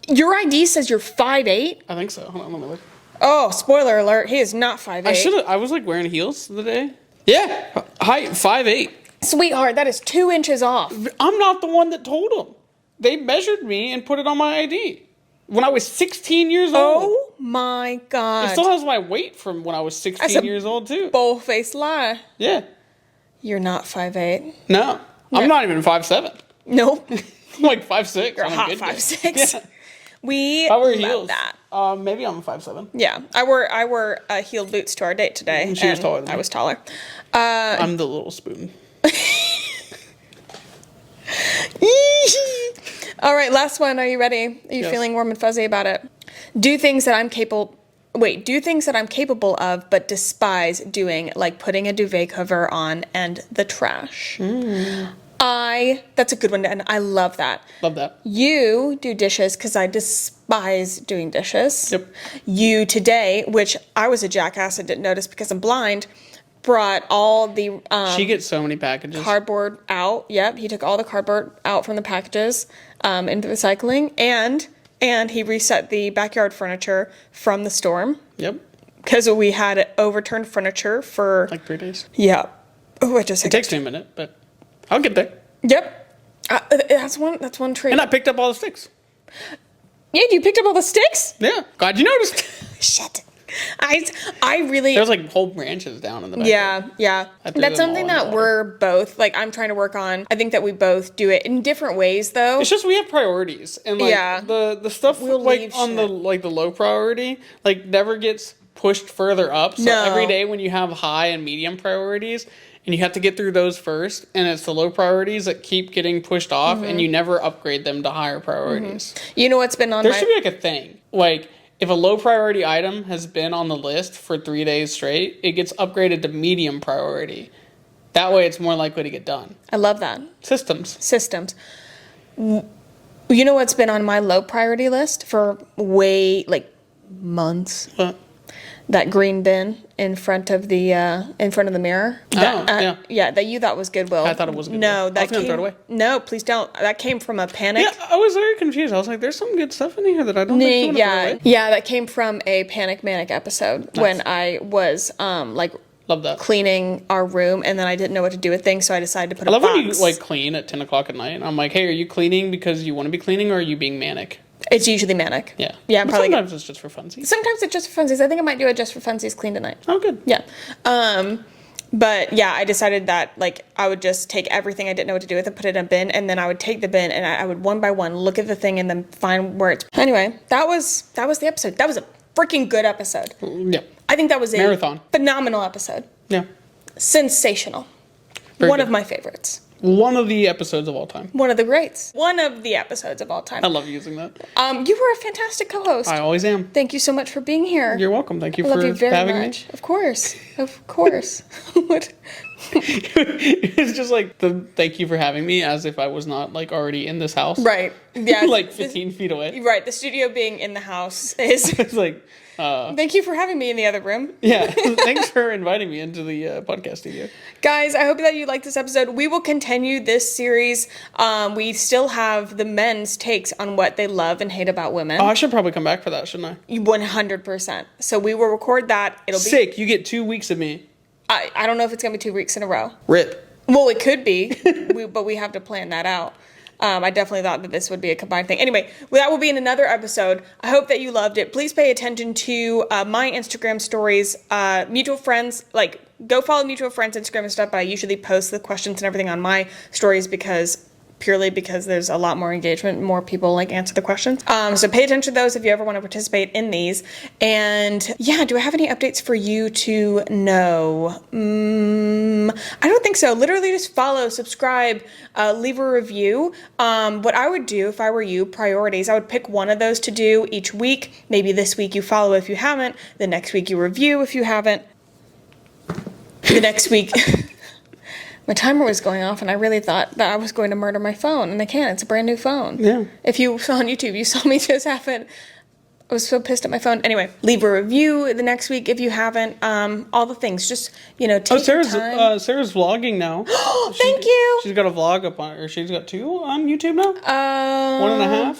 Your ID says you're 5'8"? I think so. Hold on, let me look. Oh, spoiler alert, he is not 5'8". I was like wearing heels the day. Yeah, height 5'8". Sweetheart, that is 2 inches off. I'm not the one that told them. They measured me and put it on my ID when I was 16 years old. Oh my God. It still has my weight from when I was 16 years old too. Bull-faced lie. Yeah. You're not 5'8". No, I'm not even 5'7". Nope. I'm like 5'6". You're a on hot good day. 5'6". Yeah. We I wear love heels. that. Maybe I'm 5'7". Yeah, I wore heeled boots to our date today. She was and taller than me. I was taller. I'm the little spoon. All right, last one. Are you ready? Are you Yes. feeling warm and fuzzy about it? Do things that I'm capable of, but despise doing, like putting a duvet cover on and the trash. That's a good one, and I love that. Love that. You do dishes because I despise doing dishes. Yep. You today, which I was a jackass and didn't notice because I'm blind, brought all the She gets so many packages. cardboard out. Yep, he took all the cardboard out from the packages into recycling, and he reset the backyard furniture from the storm Yep. because we had overturned furniture for Like 3 days. yeah. Oh, I just It takes me a minute, but I'll get there. Yep. That's one treat. And I picked up all the sticks. Yeah, you picked up all the sticks? Yeah. Glad you noticed. Shit. I really... There's like whole branches down in the back. Yeah. I threw That's them something all in the that water. we're both, like, I'm trying to work on. I think that we both do it in different ways, though. It's just we have priorities, and like Yeah. the stuff We'll like leave on the shit. the low priority like never gets pushed further up. So No. every day when you have high and medium priorities, and you have to get through those first, and it's the low priorities that keep getting pushed off, and you never upgrade them to higher priorities. You know what's been on There my... should be like a thing like. If a low priority item has been on the list for 3 days straight, it gets upgraded to medium priority. That way it's more likely to get done. I love that. Systems. You know what's been on my low priority list for months? What? That green bin in front of the mirror. Yeah. Yeah, that you thought was Goodwill. I thought it was Goodwill. No, I that was gonna throw it away. No, please don't. That came from a panic. Yeah, I was very confused. I was like, there's some good stuff in here that I don't think you want to throw away. Yeah, that came from a panic manic episode when I was Love that. cleaning our room and then I didn't know what to do with things, so I decided to put I love box. when you like clean at 10 o'clock at night. And I'm like, hey, are you cleaning because you want to be cleaning or are you being manic? It's usually manic. Yeah. Yeah, I'm But probably... sometimes it's just for funsies. Sometimes it's just for funsies. I think I might do a just for funsies clean tonight. Oh, good. Yeah. But yeah, I decided that like I would just take everything I didn't know what to do with and put it in a bin, and then I would take the bin and I would one by one look at the thing and then find where it's... Anyway, that was the episode. That was a freaking good episode. Yeah. I think that was a Marathon. phenomenal episode. Yeah. Sensational. One of my favorites. One of the episodes of all time. One of the greats. One of the episodes of all time. I love using that. You were a fantastic co-host. I always am. Thank you so much for being here. You're welcome. Thank you I for love you very having much. me. Of course. Of course. What? It's just like the thank you for having me, as if I was not like already in this house. Right. Yeah. Like 15 feet away. Right. The studio being in the house is. It's like. Thank you for having me in the other room. Yeah. Thanks for inviting me into the podcast studio. Guys, I hope that you liked this episode. We will continue this series. We still have the men's takes on what they love and hate about women. Oh, I should probably come back for that, shouldn't I? 100%. So we will record that. It'll be sick. You get 2 weeks of me. I don't know if it's going to be 2 weeks in a row. Rip. Well, it could be, but we have to plan that out. I definitely thought that this would be a combined thing. Anyway, that will be in another episode. I hope that you loved it. Please pay attention to my Instagram stories, mutual friends, like go follow mutual friends Instagram and stuff, but I usually post the questions and everything on my stories purely because there's a lot more engagement, more people like answer the questions. So pay attention to those if you ever want to participate in these. And yeah, do I have any updates for you to know? I don't think so. Literally just follow, subscribe, leave a review. What I would do if I were you, priorities, I would pick one of those to do each week. Maybe this week you follow if you haven't. The next week you review if you haven't. The next week... My timer was going off, and I really thought that I was going to murder my phone, and I can't. It's a brand new phone. Yeah. If you saw on YouTube, you saw me just happen. I was so pissed at my phone. Anyway, leave a review the next week if you haven't. All the things. Just, take your time. Sarah's vlogging now. Thank you. She's got a vlog up on, or she's got 2 on YouTube now? 1.5?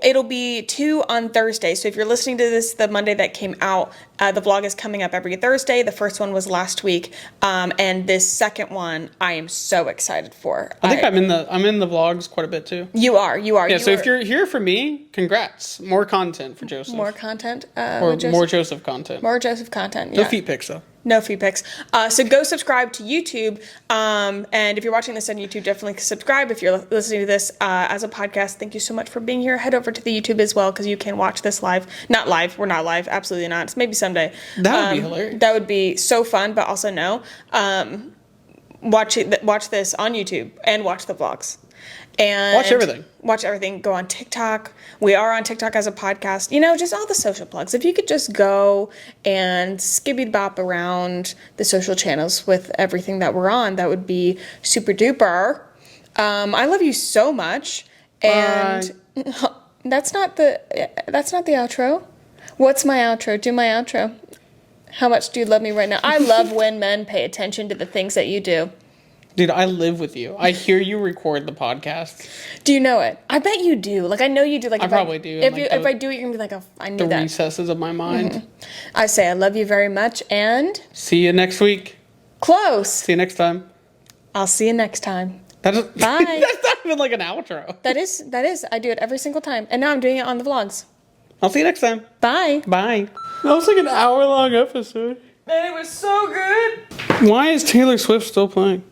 It'll be 2 on Thursday. So if you're listening to this the Monday that came out, the vlog is coming up every Thursday. The first one was last week, and this second one I am so excited for. I think I'm in the vlogs quite a bit too. You are. Yeah. So if you're here for me, congrats. More content for Joseph. More content. Or more Joseph content. More Joseph content. Yeah. No feet pics though. No feed pics. So go subscribe to YouTube. And if you're watching this on YouTube, definitely subscribe. If you're listening to this as a podcast, thank you so much for being here. Head over to the YouTube as well, because you can watch this live. Not live. We're not live. Absolutely not. Maybe someday. That would be hilarious. That would be so fun, but also no. Watch this on YouTube and watch the vlogs. And watch everything. Watch everything. Go on TikTok. We are on TikTok as a podcast. Just all the social plugs. If you could just go and skibby bop around the social channels with everything that we're on, that would be super duper. I love you so much. And that's not the outro. What's my outro? Do my outro. How much do you love me right now? I love when men pay attention to the things that you do. Dude, I live with you. I hear you record the podcast. Do you know it? I bet you do. I know you do. I probably do. If I do it, you're going to be like, oh, I knew that. The recesses of my mind. Mm-hmm. I say I love you very much, and... See you next week. Close. See you next time. I'll see you next time. Bye. That's not even like an outro. That is. I do it every single time. And now I'm doing it on the vlogs. I'll see you next time. Bye. Bye. That was like an hour-long episode. And it was so good. Why is Taylor Swift still playing?